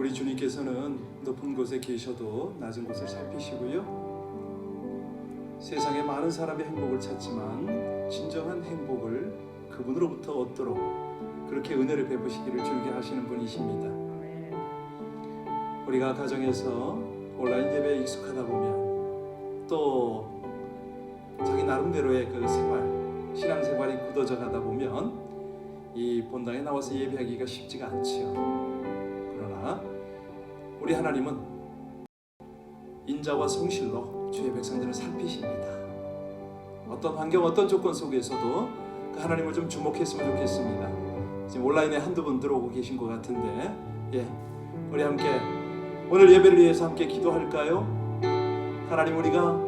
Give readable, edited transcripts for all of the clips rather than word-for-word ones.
우리 주님께서는 높은 곳에 계셔도 낮은 곳을 살피시고요, 세상에 많은 사람의 행복을 찾지만 진정한 행복을 그분으로부터 얻도록 그렇게 은혜를 베푸시기를 줄게 하시는 분이십니다. 우리가 가정에서 온라인 예배에 익숙하다 보면 또 자기 나름대로의 그 신앙생활이 굳어져 가다 보면 이 본당에 나와서 예배하기가 쉽지가 않지요. 그러나 우리 하나님은 인자와 성실로 주의 백성들을 살피십니다. 어떤 환경, 어떤 조건 속에서도 그 하나님을 좀 주목했으면 좋겠습니다. 지금 온라인에 한두 분 들어오고 계신 것 같은데, 우리 함께 오늘 예배를 위해서 함께 기도할까요? 하나님, 우리가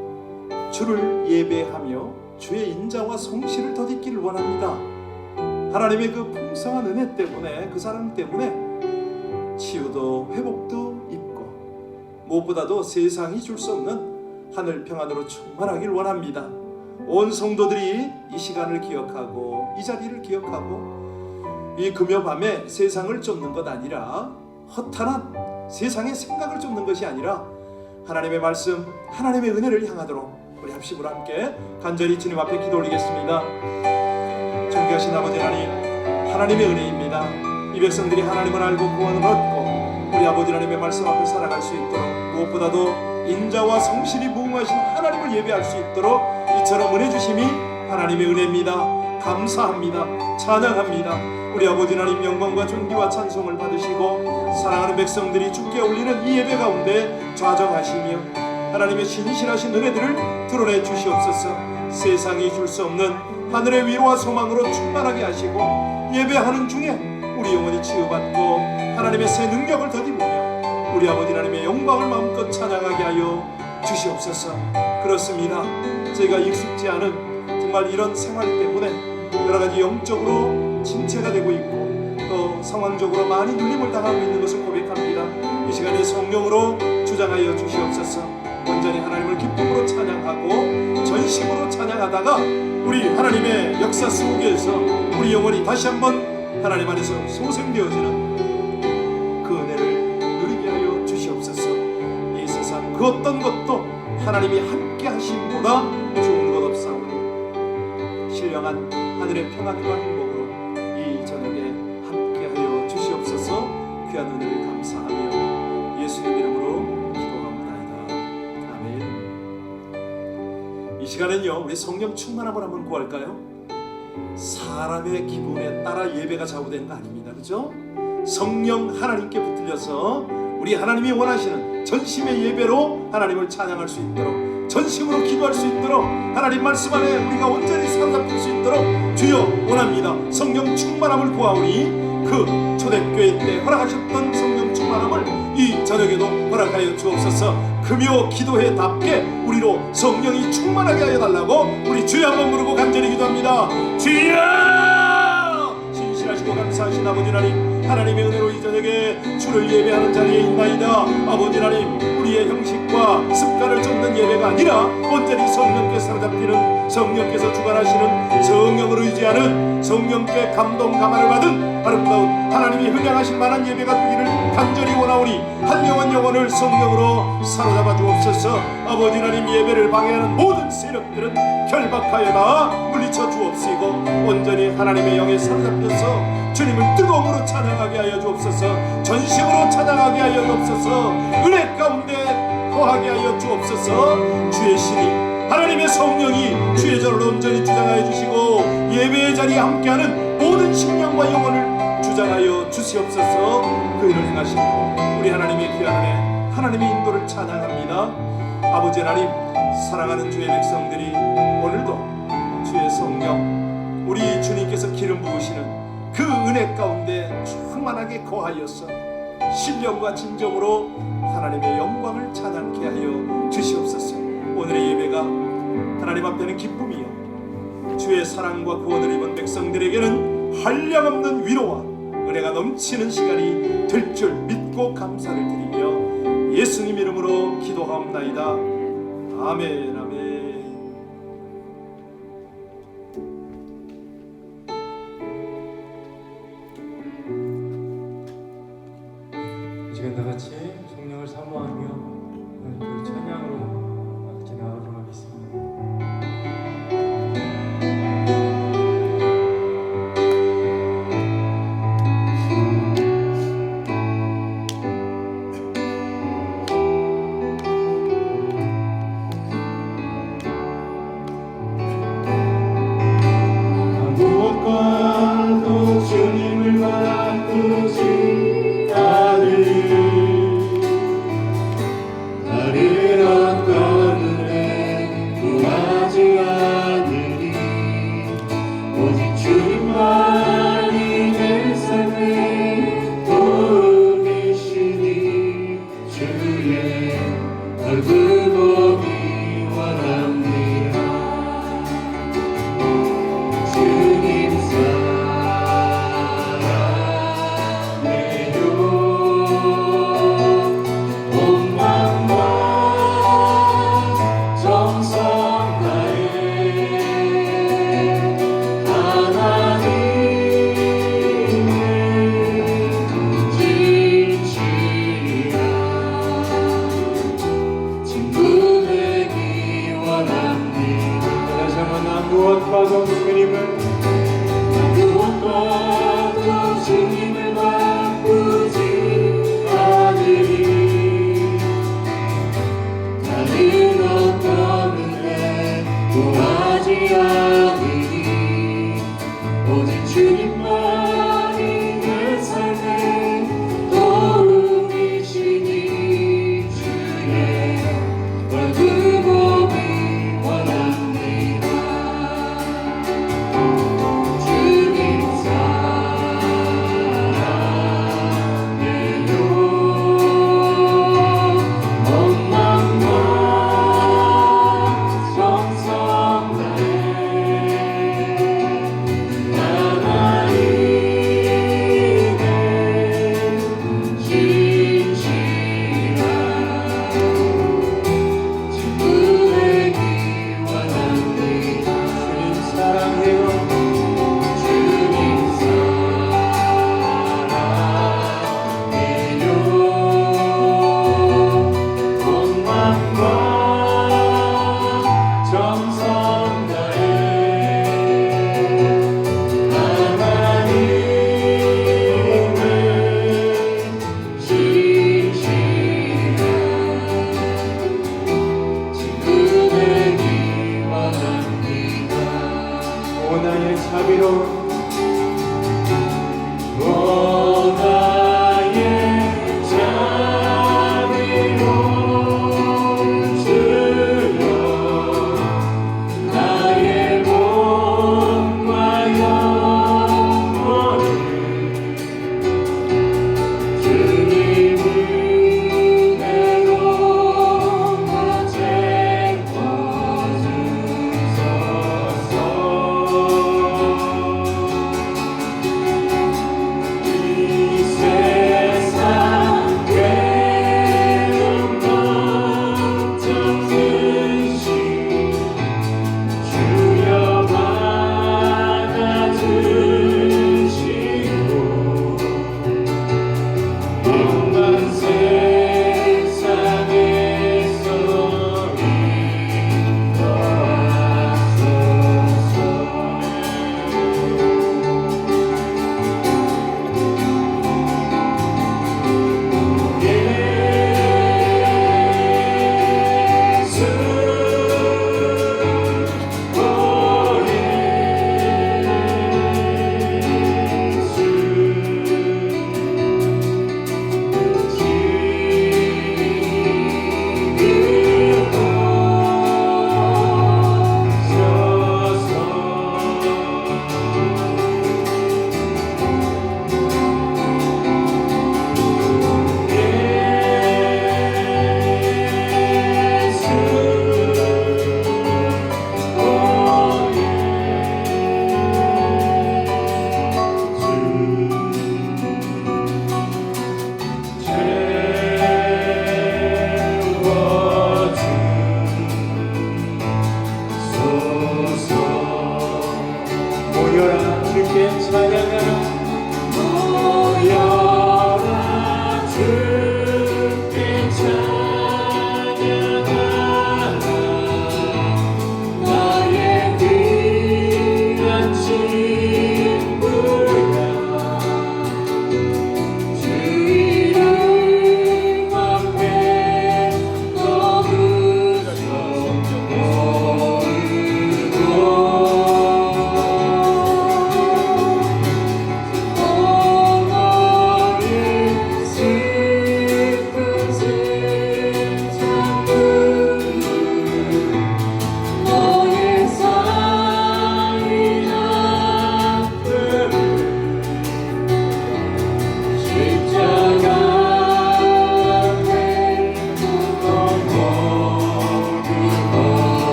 주를 예배하며 주의 인자와 성실을 덧입기를 원합니다. 하나님의 그 풍성한 은혜 때문에, 그 사랑 때문에 치유도 회복도 있고, 무엇보다도 세상이 줄 수 없는 하늘 평안으로 충만하길 원합니다. 온 성도들이 이 시간을 기억하고 이 자리를 기억하고 이 금요 밤에 세상을 쫓는 것 아니라, 허탄한 세상의 생각을 쫓는 것이 아니라 하나님의 말씀, 하나님의 은혜를 향하도록 우리 합심으로 함께 간절히 주님 앞에 기도 올리겠습니다. 존귀하신 아버지 하나님, 하나님의 은혜입니다. 이 백성들이 하나님을 알고 구원을 얻고 우리 아버지 하나님의 말씀 앞에 살아갈 수 있도록, 무엇보다도 인자와 성실이 무궁하신 하나님을 예배할 수 있도록 이처럼 은혜 주심이 하나님의 은혜입니다. 감사합니다. 찬양합니다. 우리 아버지 하나님, 영광과 존귀와 찬송을 받으시고 사랑하는 백성들이 주께 올리는 이 예배 가운데 좌정하시며 하나님의 신실하신 은혜들을 드러내 주시옵소서. 세상이 줄 수 없는 하늘의 위로와 소망으로 충만하게 하시고, 예배하는 중에 우리 영혼이 치유받고 하나님의 새 능력을 덧입으며 우리 아버지 하나님의 영광을 마음껏 찬양하게 하여 주시옵소서. 그렇습니다. 저희가 익숙지 않은 정말 이런 생활 때문에 여러 가지 영적으로 침체가 되고 있고 또 상황적으로 많이 눌림을 당하고 있는 것을 고백합니다. 이 시간에 성령으로 주장하여 주시옵소서. 온전히 하나님을 기쁨으로 찬양하고 전심으로 찬양하다가 우리 하나님의 역사 속에서 우리 영혼이 다시 한번 하나님 안에서 소생되어지는 그 은혜를 누리게 하여 주시옵소서. 이 세상 그 어떤 것도 하나님이 함께 하심보다 좋은 것 없사오니 신령한 하늘의 평안과 행복으로 이 저녁에 함께 하여 주시옵소서. 귀한 은혜를 감사하며 예수님 이름으로 기도하옵나이다. 아멘. 이 시간은요, 우리 성령 충만함을 한번 구할까요? 사람의 기분에 따라 예배가 좌우되는 거 아닙니다. 그렇죠? 성령 하나님께 붙들려서 우리 하나님이 원하시는 전심의 예배로 하나님을 찬양할 수 있도록, 전심으로 기도할 수 있도록, 하나님 말씀 안에 우리가 온전히 사로잡힐 수 있도록 주여 원합니다. 성령 충만함을 구하오니 그 초대교회 때 허락하셨던 성령 충만함을 이 저녁에도 허락하여 주옵소서. 금요 기도회답게 우리로 성령이 충만하게 하여 달라고 우리 주여 한번 부르고 간절히 기도합니다. 주여! 신실하시고 감사하신 아버지 하나님, 하나님의 은혜로 이 저녁에 주를 예배하는 자리에 있나이다. 아버지 하나님, 우리의 형식과 습관을 쫓는 예배가 아니라 온전히 성령께 사로잡히는, 성령께서 주관하시는, 성령으로 의지하는, 성령께 감동 감화를 받은 아름다운 하나님이 흥양하실 만한 예배가 되기를 간절히 원하오니 한 영혼 영혼을 성령으로 사로잡아 주옵소서. 아버지 하나님, 예배를 방해하는 모든 세력들은 결박하여 다 물리쳐 주옵시고 온전히 하나님의 영에 사로잡혀서 주님을 뜨거움으로 찬양하게 하여 주옵소서. 전심으로 찬양하게 하여 주옵소서. 은혜 가운데 거하게 하여 주옵소서. 주의 신이 하나님의 성령이 주의 전을 온전히 주장하여 주시고 예배의 자리에 함께하는 모든 심령과 영혼을 주장하여 주시옵소서. 그 일을 행하시고 우리 하나님의 귀한 은혜, 하나님의 인도를 찬양합니다. 아버지 하나님, 사랑하는 주의 백성들이 오늘도 주의 성령, 우리 주님께서 기름 부으시는 그 은혜 가운데 충만하게 거하여서 신령과 진정으로 하나님의 영광을 찬양케 하여 주시옵소서. 오늘의 예배가 하나님 앞에는 기쁨이요 주의 사랑과 구원을 입은 백성들에게는 한량없는 위로와 은혜가 넘치는 시간이 될 줄 믿고 감사를 드리며 예수님 이름으로 기도하옵나이다. 아멘. 아멘. 시간 다 같이 성령을 사모하며 그 찬양으로 같이 나가도록 하겠습니다. 무엇과도 주님을 바꾸지 않으리 다른 어떤 은혜 구하지 않으리 오직 주님만이 내 삶의 도움이시니 주의 얼굴 보기 원합니다 주님 사랑해요 온 마음과 정성 다해 하나님을 지키라 친구 되기 원합니다 다시 한번 나 무엇과도 주님을 무엇과도 주님을 바꾸지 않으리 다른 어떤 은혜 구하지 않으리 오직 주님만이 내 삶의 도움이시니 주의 얼굴 보기 원합니다 주님 사랑해요 온 마음과 정성 다해 하나님을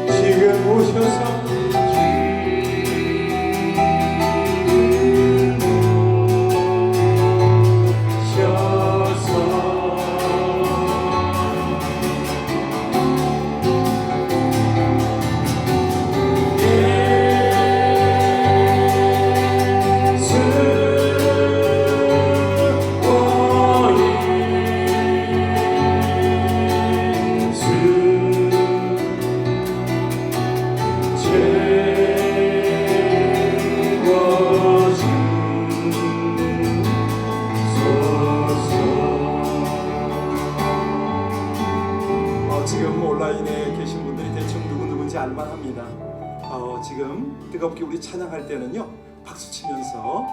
지금 오셔서 지금 온라인에 계신 분들이 대충 누구누구인지 알만합니다. 지금 뜨겁게 우리 찬양할 때는요, 박수 치면서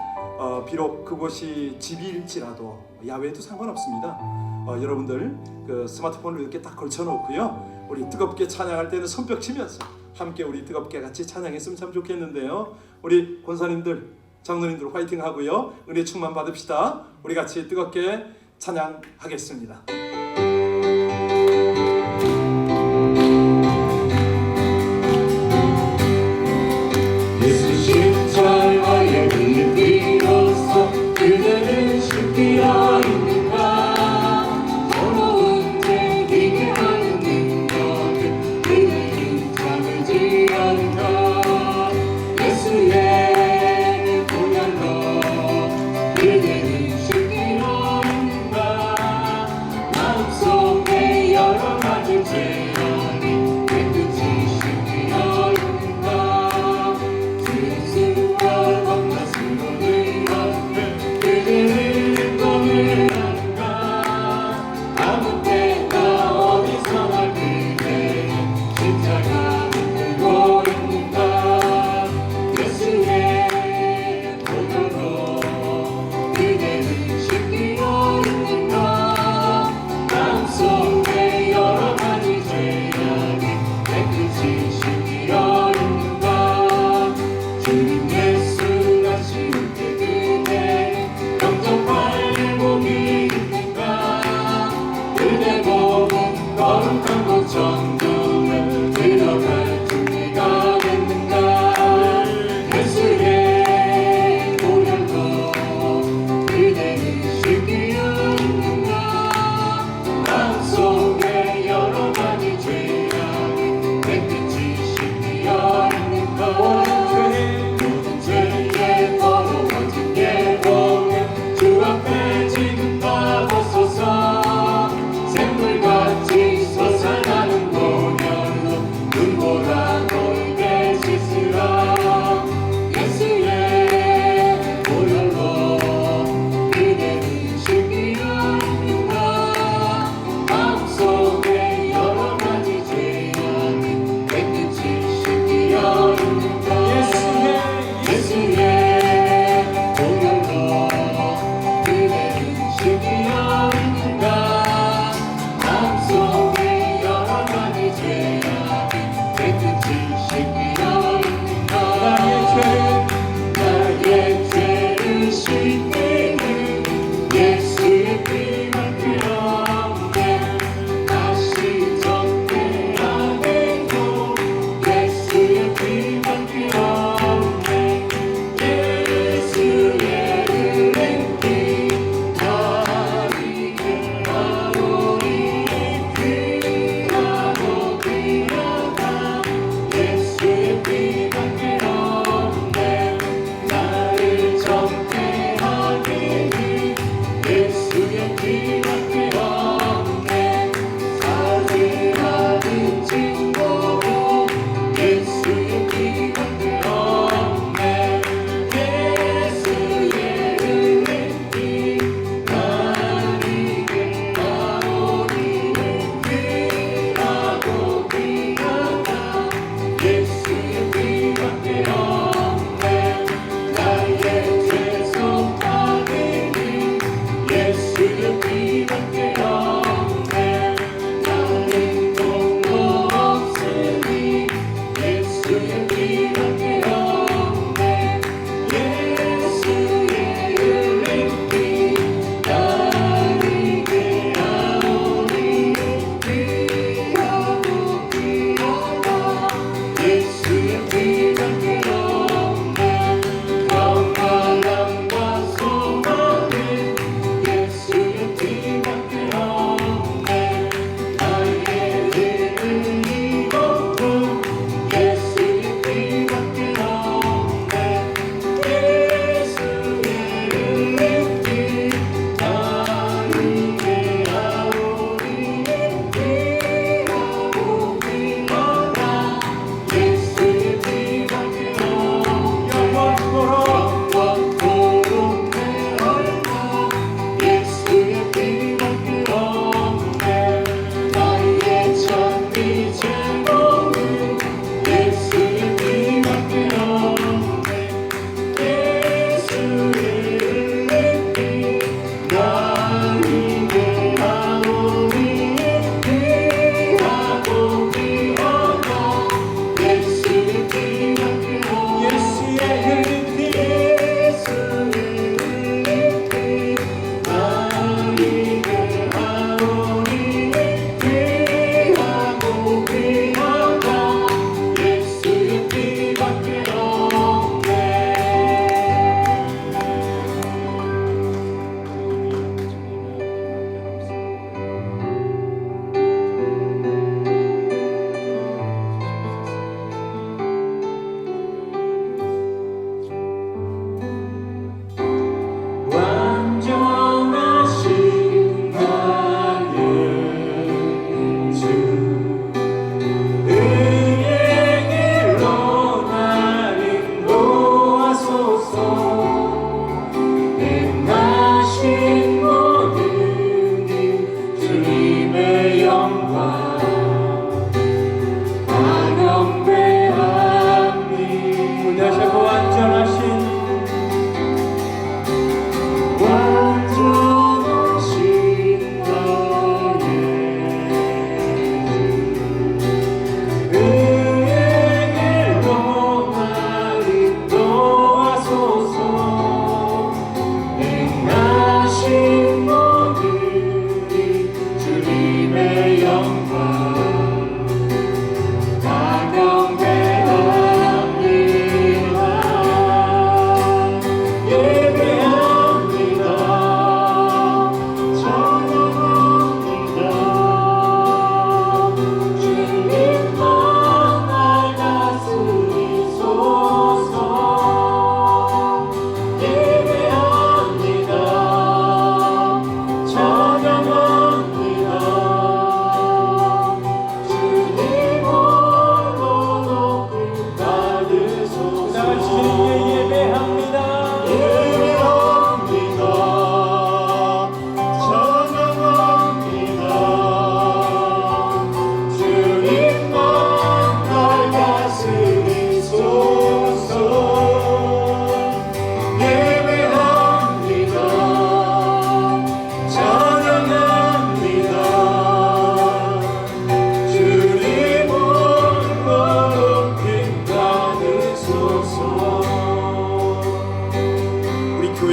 비록 그곳이 집일지라도 야외도 상관없습니다. 여러분들 그 스마트폰을 이렇게 딱 걸쳐놓고요, 우리 뜨겁게 찬양할 때는 손뼉 치면서 함께 우리 뜨겁게 같이 찬양했으면 참 좋겠는데요. 우리 권사님들, 장로님들 화이팅 하고요, 은혜 충만 받읍시다. 우리 같이 뜨겁게 찬양하겠습니다. 예수 십자가의 그 비로소 그대는 신비어 있는가 더러운 죄 이게 하는 능력을 그대는 참을지 않는가 예수의 보혈로 그대는 신비어 있는가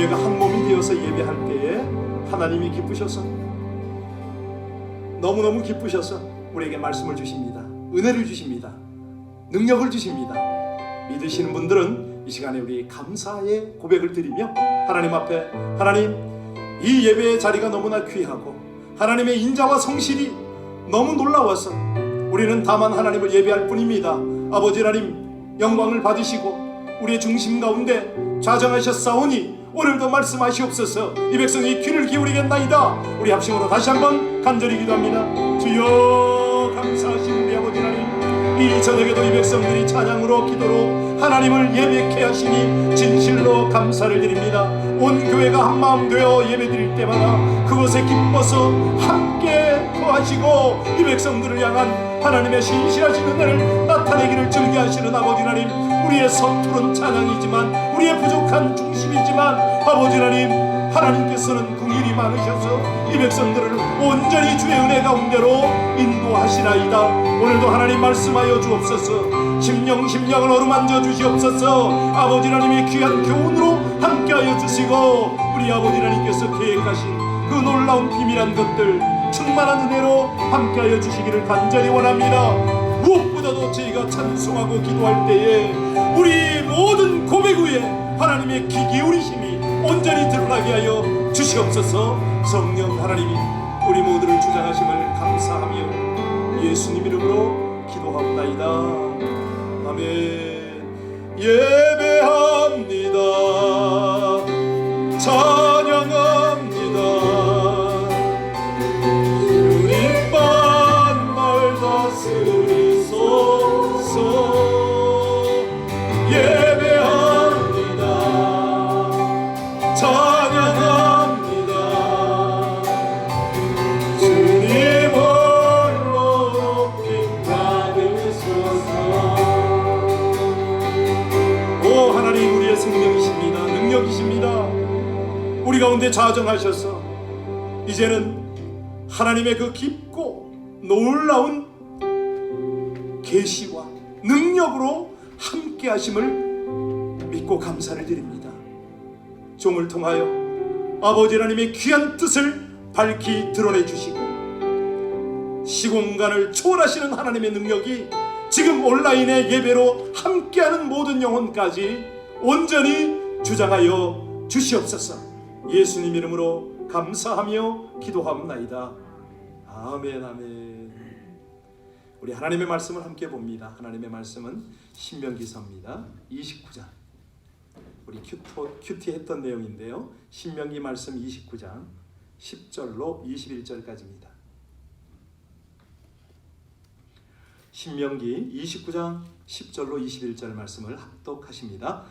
교회가 한 몸이 되어서 예배할 때에 하나님이 기쁘셔서, 너무너무 기쁘셔서 우리에게 말씀을 주십니다. 은혜를 주십니다. 능력을 주십니다. 믿으시는 분들은 이 시간에 우리 감사의 고백을 드리며 하나님 앞에, 하나님, 이 예배의 자리가 너무나 귀하고 하나님의 인자와 성실이 너무 놀라워서 우리는 다만 하나님을 예배할 뿐입니다. 아버지 하나님, 영광을 받으시고 우리의 중심 가운데 좌정하셨사오니 오늘도 말씀하시옵소서. 이 백성이 귀를 기울이겠나이다. 우리 합심으로 다시 한번 간절히 기도합니다. 주여, 감사하신 우리 아버지 하나님, 이 저녁에도 이 백성들이 찬양으로 기도로 하나님을 예배케 하시니 진실로 감사를 드립니다. 온 교회가 한마음 되어 예배드릴 때마다 그곳에 기뻐서 함께 거하시고 이 백성들을 향한 하나님의 신실하신 은혜를 나타내기를 즐겨하시는 아버지 하나님, 우리의 서투른 찬양이지만, 우리의 부족한 중심이지만 아버지 하나님, 하나님께서는 긍휼이 많으셔서 이 백성들을 온전히 주의 은혜 가운데로 인도하시나이다. 오늘도 하나님 말씀하여 주옵소서. 심령을 어루만져 주시옵소서. 아버지 하나님의 귀한 교훈으로 함께하여 주시고 우리 아버지 하나님께서 계획하신 그 놀라운 비밀한 것들 충만한 은혜로 함께하여 주시기를 간절히 원합니다. 무엇보다도 저희가 찬송하고 기도할 때에 우리 모든 고백 위에 하나님의 귀 기울이심이 온전히 드러나게 하여 주시옵소서. 성령 하나님이 우리 모두를 주장하심을 감사하며 예수님 이름으로 기도합나이다. 아멘. 예배합니다. 찬양합니다. 주님만 날 다스리소서. 예배합니다. 찬양합니다. 주님 홀로 높임 받으소서. 오 하나님, 우리의 생명이십니다. 능력이십니다. 우리 가운데 자정하셔서 이제는 하나님의 그 깊고 놀라운 계시와 능력으로 함께 하심을 믿고 감사를 드립니다. 종을 통하여 아버지 하나님의 귀한 뜻을 밝히 드러내 주시고 시공간을 초월하시는 하나님의 능력이 지금 온라인의 예배로 함께하는 모든 영혼까지 온전히 주장하여 주시옵소서. 예수님 이름으로 감사하며 기도합나이다. 아멘. 아멘. 우리 하나님의 말씀을 함께 봅니다. 하나님의 말씀은 신명기서입니다. 29장. 우리 큐티 했던 내용인데요. 신명기 말씀 29장 10절로 21절까지입니다. 신명기 29장 10절로 21절 말씀을 합독하십니다.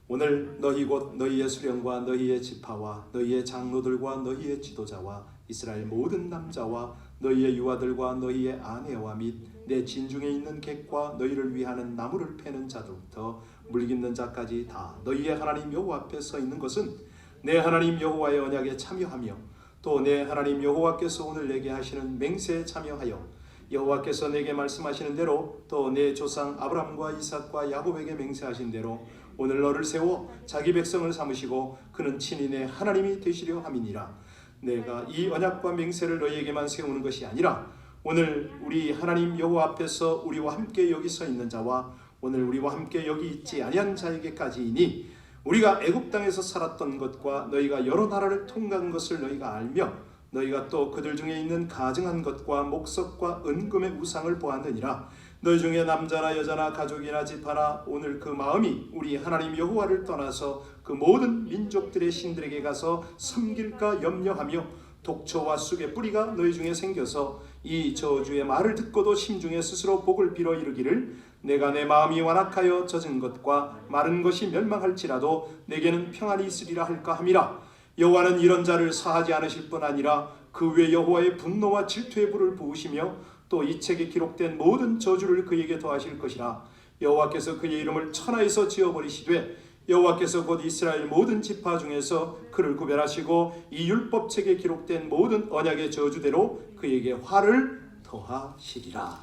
오늘 너희 곧 너희의 수령과 너희의 지파와 너희의 장로들과 너희의 지도자와 이스라엘 모든 남자와 너희의 유아들과 너희의 아내와 및 내 진중에 있는 객과 너희를 위하는 나무를 패는 자들부터 물깃는 자까지 다 너희의 하나님 여호와 앞에 서 있는 것은 내 하나님 여호와의 언약에 참여하며 또 내 하나님 여호와께서 오늘 내게 하시는 맹세에 참여하여 여호와께서 내게 말씀하시는 대로 또 내 조상 아브라함과 이삭과 야곱에게 맹세하신 대로 오늘 너를 세워 자기 백성을 삼으시고 그는 친히 내 하나님이 되시려 함이니라. 내가 이 언약과 맹세를 너희에게만 세우는 것이 아니라 오늘 우리 하나님 여호와 앞에서 우리와 함께 여기 서 있는 자와 오늘 우리와 함께 여기 있지 아니한 자에게까지이니 우리가 애굽 땅에서 살았던 것과 너희가 여러 나라를 통과한 것을 너희가 알며 너희가 또 그들 중에 있는 가증한 것과 목석과 은금의 우상을 보았느니라. 너희 중에 남자나 여자나 가족이나 지파나 오늘 그 마음이 우리 하나님 여호와를 떠나서 그 모든 민족들의 신들에게 가서 섬길까 염려하며 독초와 쑥의 뿌리가 너희 중에 생겨서 이 저주의 말을 듣고도 심중에 스스로 복을 빌어 이르기를 내가 내 마음이 완악하여 젖은 것과 마른 것이 멸망할지라도 내게는 평안이 있으리라 할까 함이라. 여호와는 이런 자를 사하지 않으실 뿐 아니라 그 외 여호와의 분노와 질투의 불을 부으시며 또 이 책에 기록된 모든 저주를 그에게 더하실 것이라. 여호와께서 그의 이름을 천하에서 지어버리시되 여호와께서 곧 이스라엘 모든 지파 중에서 그를 구별하시고 이 율법책에 기록된 모든 언약의 저주대로 그에게 화를 더하시리라.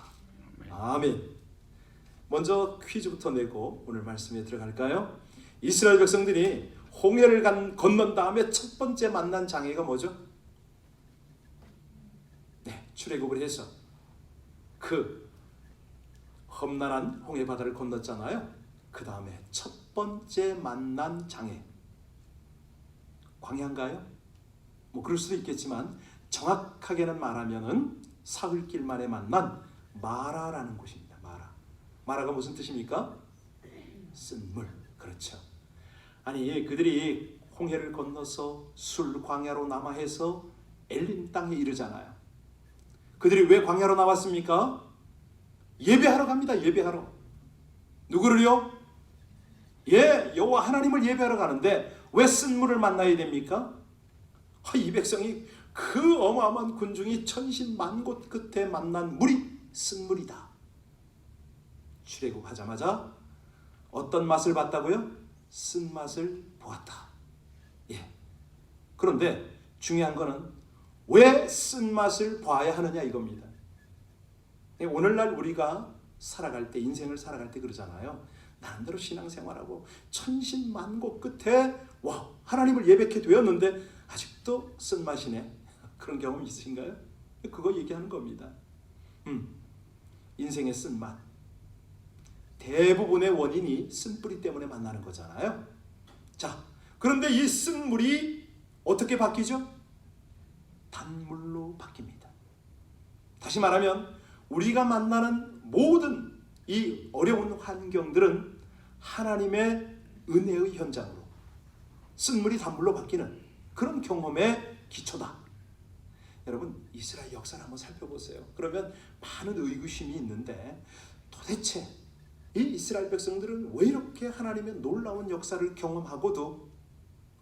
아멘. 먼저 퀴즈부터 내고 오늘 말씀에 들어갈까요? 이스라엘 백성들이 홍해를 건넌 다음에 첫 번째 만난 장애가 뭐죠? 네, 출애굽을 해서 그 험난한 홍해 바다를 건넜잖아요. 그 다음에 첫 번째 만난 장애, 광야인가요? 뭐 그럴 수도 있겠지만 정확하게는 말하면은 사흘길 만에 만난 마라라는 곳입니다. 마라가 무슨 뜻입니까? 쓴물. 그렇죠. 아니 그들이 홍해를 건너서 술 광야로 남하해서 엘림 땅에 이르잖아요. 그들이 왜 광야로 나왔습니까? 예배하러 갑니다. 예배하러. 누구를요? 여호와 하나님을 예배하러 가는데 왜 쓴물을 만나야 됩니까? 이 백성이 그 어마어마한 군중이 천신만곳 끝에 만난 물이 쓴물이다. 출애굽하자마자 어떤 맛을 봤다고요? 쓴맛을 보았다. 그런데 중요한 거는 왜 쓴맛을 봐야 하느냐 이겁니다. 오늘날 우리가 살아갈 때, 인생을 살아갈 때 그러잖아요. 나름대로 신앙생활하고 천신만고 끝에 하나님을 예배케 되었는데 아직도 쓴맛이네. 그런 경험 있으신가요? 그거 얘기하는 겁니다. 인생의 쓴맛. 대부분의 원인이 쓴뿌리 때문에 만나는 거잖아요. 자, 그런데 이 쓴물이 어떻게 바뀌죠? 단물로 바뀝니다. 다시 말하면 우리가 만나는 모든 이 어려운 환경들은 하나님의 은혜의 현장으로 쓴물이 단물로 바뀌는 그런 경험의 기초다. 여러분 이스라엘 역사를 한번 살펴보세요. 그러면 많은 의구심이 있는데 도대체 이 이스라엘 백성들은 왜 이렇게 하나님의 놀라운 역사를 경험하고도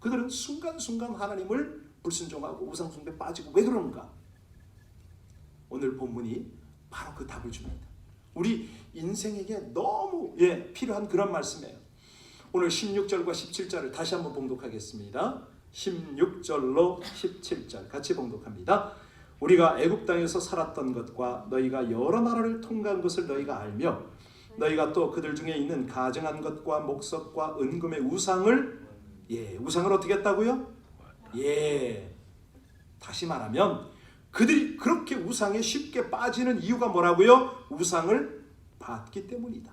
그들은 순간순간 하나님을 불순종하고 우상숭배에 빠지고 왜 그런가? 오늘 본문이 바로 그 답을 줍니다. 우리 인생에게 너무 필요한 그런 말씀이에요. 오늘 16절과 17절을 다시 한번 봉독하겠습니다. 16절로 17절 같이 봉독합니다. 우리가 애굽 땅에서 살았던 것과 너희가 여러 나라를 통과한 것을 너희가 알며 너희가 또 그들 중에 있는 가증한 것과 목석과 은금의 우상을 우상을 어떻게 했다고요? 다시 말하면 그들이 그렇게 우상에 쉽게 빠지는 이유가 뭐라고요? 우상을 봤기 때문이다.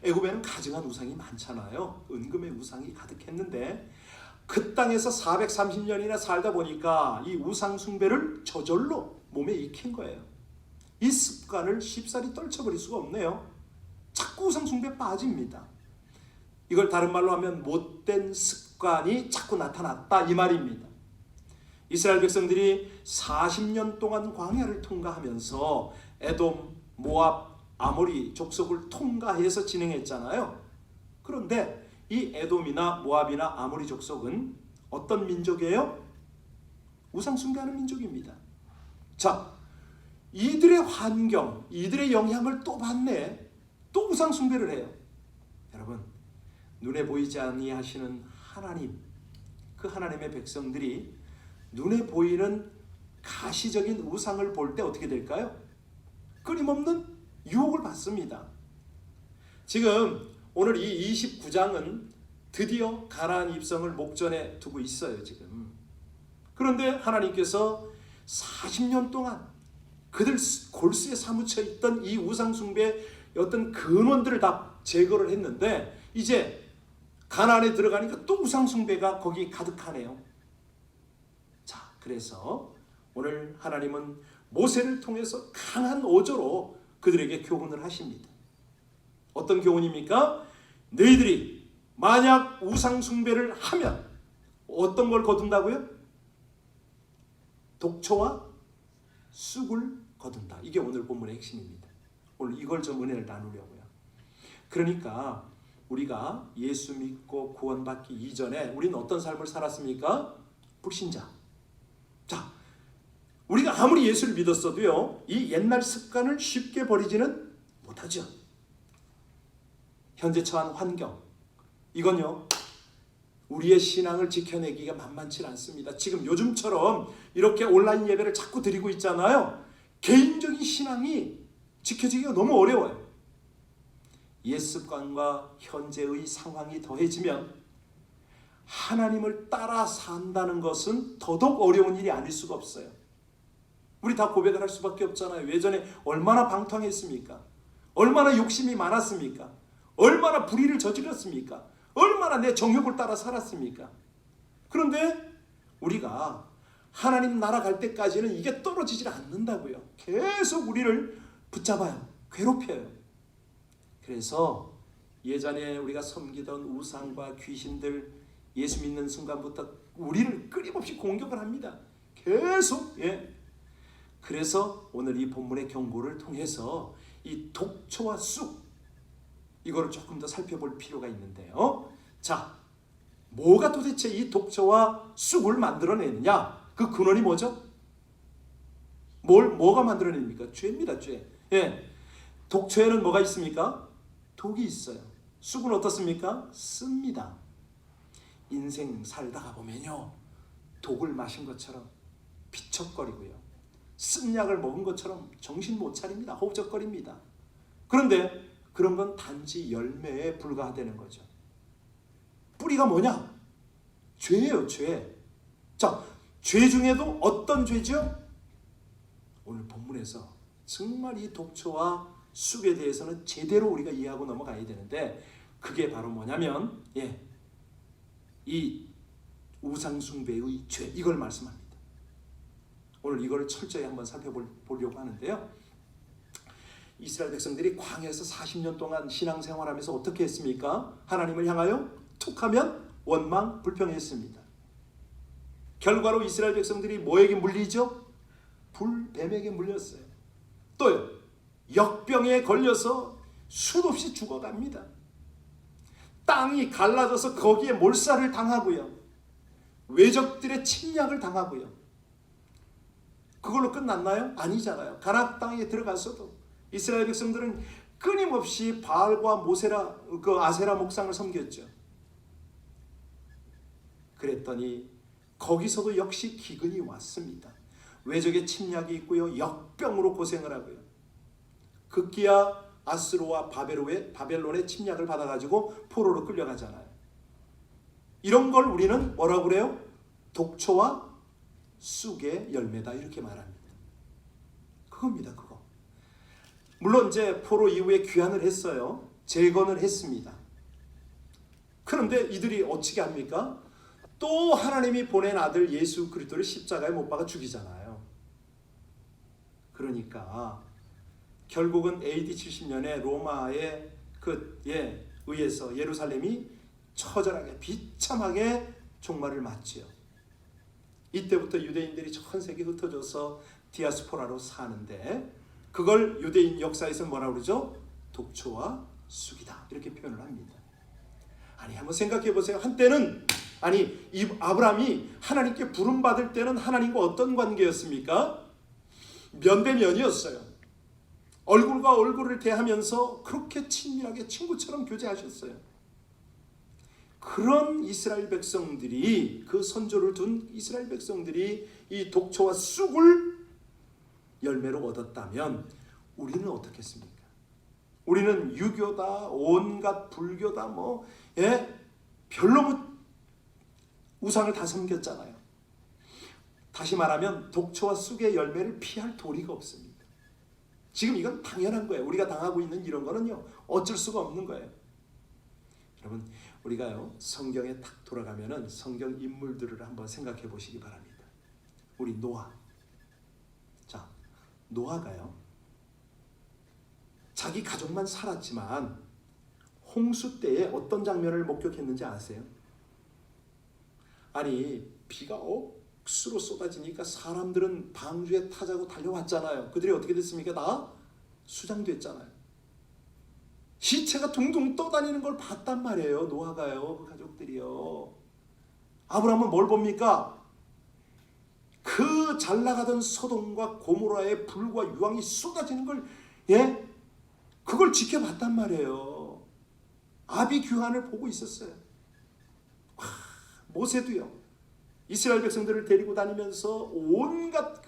애굽에는 가증한 우상이 많잖아요. 은금의 우상이 가득했는데 그 땅에서 430년이나 살다 보니까 이 우상 숭배를 저절로 몸에 익힌 거예요. 이 습관을 쉽사리 떨쳐버릴 수가 없네요. 자꾸 우상 숭배에 빠집니다. 이걸 다른 말로 하면 못된 습관이 자꾸 나타났다 이 말입니다. 이스라엘 백성들이 40년 동안 광야를 통과하면서 에돔, 모압, 아모리 족속을 통과해서 진행했잖아요. 그런데 이 에돔이나 모압이나 아모리 족속은 어떤 민족이에요? 우상 숭배하는 민족입니다. 자, 이들의 환경, 이들의 영향을 또 받네. 또 우상 숭배를 해요. 여러분, 눈에 보이지 아니하시는 하나님, 그 하나님의 백성들이 눈에 보이는 가시적인 우상을 볼 때 어떻게 될까요? 끊임없는 유혹을 받습니다. 지금 오늘 이 29장은 드디어 가나안 입성을 목전에 두고 있어요. 지금. 그런데 하나님께서 40년 동안 그들 골수에 사무쳐 있던 이 우상 숭배의 어떤 근원들을 다 제거를 했는데 이제 가나안에 들어가니까 또 우상 숭배가 거기 가득하네요. 자, 그래서 오늘 하나님은 모세를 통해서 강한 어조로 그들에게 교훈을 하십니다. 어떤 교훈입니까? 너희들이 만약 우상 숭배를 하면 어떤 걸 거둔다고요? 독초와 쑥을 거둔다. 이게 오늘 본문의 핵심입니다. 오늘 이걸 좀 은혜를 나누려고요. 그러니까 우리가 예수 믿고 구원받기 이전에 우리는 어떤 삶을 살았습니까? 불신자. 자, 우리가 아무리 예수를 믿었어도요, 이 옛날 습관을 쉽게 버리지는 못하죠. 현재 처한 환경, 이건요 우리의 신앙을 지켜내기가 만만치 않습니다. 지금 요즘처럼 이렇게 온라인 예배를 자꾸 드리고 있잖아요. 개인적인 신앙이 지켜지기가 너무 어려워요. 옛 습관과 현재의 상황이 더해지면 하나님을 따라 산다는 것은 더더욱 어려운 일이 아닐 수가 없어요. 우리 다 고백을 할 수밖에 없잖아요. 예전에 얼마나 방탕했습니까? 얼마나 욕심이 많았습니까? 얼마나 불의를 저질렀습니까? 얼마나 내 정욕을 따라 살았습니까? 그런데 우리가 하나님 나라 갈 때까지는 이게 떨어지질 않는다고요. 계속 우리를 붙잡아요. 괴롭혀요. 그래서 예전에 우리가 섬기던 우상과 귀신들 예수 믿는 순간부터 우리를 끊임없이 공격을 합니다. 계속. 그래서 오늘 이 본문의 경고를 통해서 이 독초와 쑥 이거를 조금 더 살펴볼 필요가 있는데요. 자, 뭐가 도대체 이 독초와 쑥을 만들어내느냐? 그 근원이 뭐죠? 뭐가 만들어냅니까? 죄입니다, 죄. 독초에는 뭐가 있습니까? 독이 있어요. 쑥은 어떻습니까? 씁니다. 인생 살다가 보면요, 독을 마신 것처럼 비척거리고요, 쓴 약을 먹은 것처럼 정신 못 차립니다. 허우적거립니다. 그런데 그런 건 단지 열매에 불과하다는 거죠. 뿌리가 뭐냐? 죄예요, 죄. 자, 죄 중에도 어떤 죄죠? 오늘 본문에서 정말 이 독초와 쑥에 대해서는 제대로 우리가 이해하고 넘어가야 되는데, 그게 바로 뭐냐면 이 우상숭배의 죄, 이걸 말씀합니다. 오늘 이걸 철저히 한번 살펴보려고 하는데요. 이스라엘 백성들이 광야에서 40년 동안 신앙생활하면서 어떻게 했습니까? 하나님을 향하여 툭하면 원망 불평했습니다. 결과로 이스라엘 백성들이 뭐에게 물리죠? 불뱀에게 물렸어요. 또요, 역병에 걸려서 수없이 죽어갑니다. 땅이 갈라져서 거기에 몰살을 당하고요, 외적들의 침략을 당하고요. 그걸로 끝났나요? 아니잖아요. 가나안 땅에 들어가서도 이스라엘 백성들은 끊임없이 바알과 모세라, 아세라 목상을 섬겼죠. 그랬더니 거기서도 역시 기근이 왔습니다. 외적의 침략이 있고요, 역병으로 고생을 하고요. 급기야 아스로와 바벨론의 침략을 받아가지고 포로로 끌려가잖아요. 이런 걸 우리는 뭐라고 그래요? 독초와 쑥의 열매다, 이렇게 말합니다. 그겁니다, 그거. 물론 이제 포로 이후에 귀환을 했어요. 재건을 했습니다. 그런데 이들이 어떻게 합니까? 또 하나님이 보낸 아들 예수 그리스도를 십자가에 못 박아 죽이잖아요. 그러니까 결국은 AD 70년에 로마의 의해서 예루살렘이 처절하게 비참하게 종말을 맞지요. 이때부터 유대인들이 전 세계에 흩어져서 디아스포라로 사는데, 그걸 유대인 역사에서 뭐라고 그러죠? 독초와 쑥이다, 이렇게 표현을 합니다. 아니, 한번 생각해 보세요. 한때는 이 아브라함이 하나님께 부름받을 때는 하나님과 어떤 관계였습니까? 면대면이었어요. 얼굴과 얼굴을 대하면서 그렇게 친밀하게 친구처럼 교제하셨어요. 그런 이스라엘 백성들이, 그 선조를 둔 이스라엘 백성들이 이 독초와 쑥을 열매로 얻었다면 우리는 어떻겠습니까? 우리는 유교다, 온갖 불교다, 별로 우상을 다 섬겼잖아요. 다시 말하면 독초와 쑥의 열매를 피할 도리가 없습니다. 지금 이건 당연한 거예요. 우리가 당하고 있는 이런 거는요, 어쩔 수가 없는 거예요. 여러분, 우리가요, 성경에 딱 돌아가면은 성경 인물들을 한번 생각해 보시기 바랍니다. 우리 노아. 자, 노아가요, 자기 가족만 살았지만 홍수 때에 어떤 장면을 목격했는지 아세요? 아니, 비가 억수로 쏟아지니까 사람들은 방주에 타자고 달려왔잖아요. 그들이 어떻게 됐습니까? 다 수장됐잖아요. 시체가 둥둥 떠다니는 걸 봤단 말이에요, 노아가요, 그 가족들이요. 아브라함은 뭘 봅니까? 그 잘 나가던 소돔과 고모라의 불과 유황이 쏟아지는 걸, 그걸 지켜봤단 말이에요. 아비규환을 보고 있었어요. 모세도요, 이스라엘 백성들을 데리고 다니면서 온갖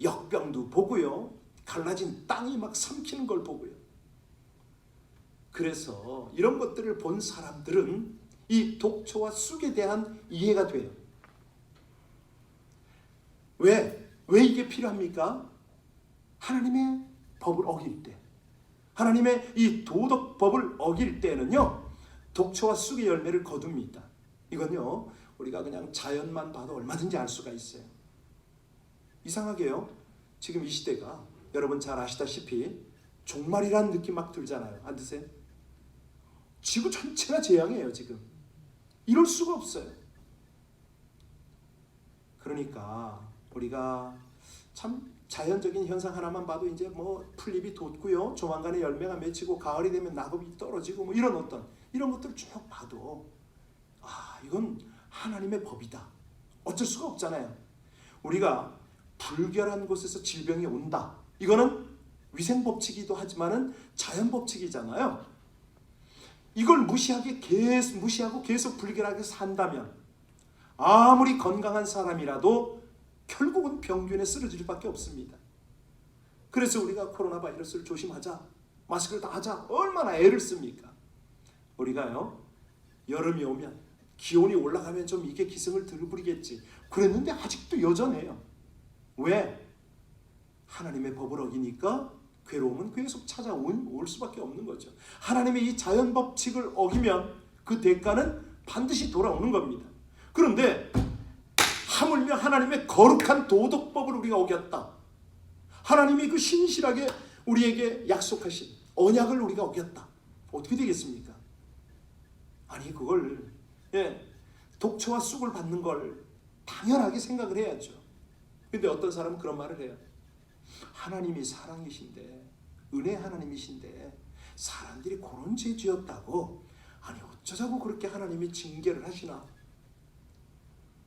역병도 보고요, 갈라진 땅이 막 삼키는 걸 보고요. 그래서 이런 것들을 본 사람들은 이 독초와 쑥에 대한 이해가 돼요. 왜 이게 필요합니까? 하나님의 법을 어길 때, 하나님의 이 도덕법을 어길 때는요, 독초와 쑥의 열매를 거둡니다. 이건요, 우리가 그냥 자연만 봐도 얼마든지 알 수가 있어요. 이상하게요, 지금 이 시대가 여러분 잘 아시다시피 종말이라는 느낌 막 들잖아요. 안 드세요? 지구 전체가 재앙이에요 지금. 이럴 수가 없어요. 그러니까 우리가 참 자연적인 현상 하나만 봐도 이제 뭐 풀잎이 돋고요, 조만간에 열매가 맺히고 가을이 되면 낙엽이 떨어지고 뭐 이런 이런 것들을 쭉 봐도 이건 하나님의 법이다. 어쩔 수가 없잖아요. 우리가 불결한 곳에서 질병이 온다. 이거는 위생 법칙이기도 하지만은 자연 법칙이잖아요. 이걸 무시하고 계속 불결하게 산다면 아무리 건강한 사람이라도 결국은 병균에 쓰러질 수밖에 없습니다. 그래서 우리가 코로나 바이러스를 조심하자, 마스크를 다 하자, 얼마나 애를 씁니까? 우리가요, 여름이 오면 기온이 올라가면 좀 이게 기승을 들부리겠지 그랬는데 아직도 여전해요. 왜? 하나님의 법을 어기니까 괴로움은 계속 찾아올 수밖에 없는 거죠. 하나님의 이 자연 법칙을 어기면 그 대가는 반드시 돌아오는 겁니다. 그런데 하물며 하나님의 거룩한 도덕법을 우리가 어겼다. 하나님이 그 신실하게 우리에게 약속하신 언약을 우리가 어겼다. 어떻게 되겠습니까? 아니 그걸 독초와 쑥을 받는 걸 당연하게 생각을 해야죠. 근데 어떤 사람은 그런 말을 해요. 하나님이 사랑이신데, 은혜 하나님이신데 사람들이 그런 죄 지었다고, 아니 어쩌자고 그렇게 하나님이 징계를 하시나?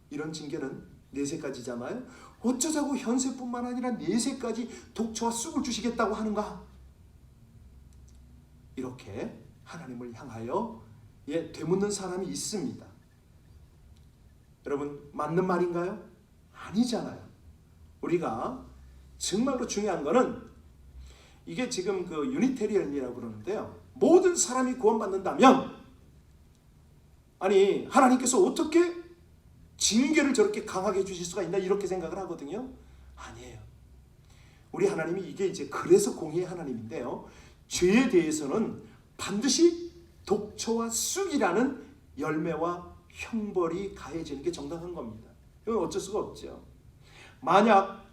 이런 징계는 내세까지잖아요. 어쩌자고 현세뿐만 아니라 내세까지 독초와 쑥을 주시겠다고 하는가? 이렇게 하나님을 향하여 되묻는 사람이 있습니다. 여러분 맞는 말인가요? 아니잖아요. 우리가 정말로 중요한 거는 이게 지금 그 유니테리언이라고 그러는데요, 모든 사람이 구원받는다면 아니 하나님께서 어떻게 징계를 저렇게 강하게 주실 수가 있나 이렇게 생각을 하거든요. 아니에요. 우리 하나님이 이게 이제 그래서 공의의 하나님인데요, 죄에 대해서는 반드시 독초와 쑥이라는 열매와 형벌이 가해지는 게 정당한 겁니다. 이건 어쩔 수가 없죠. 만약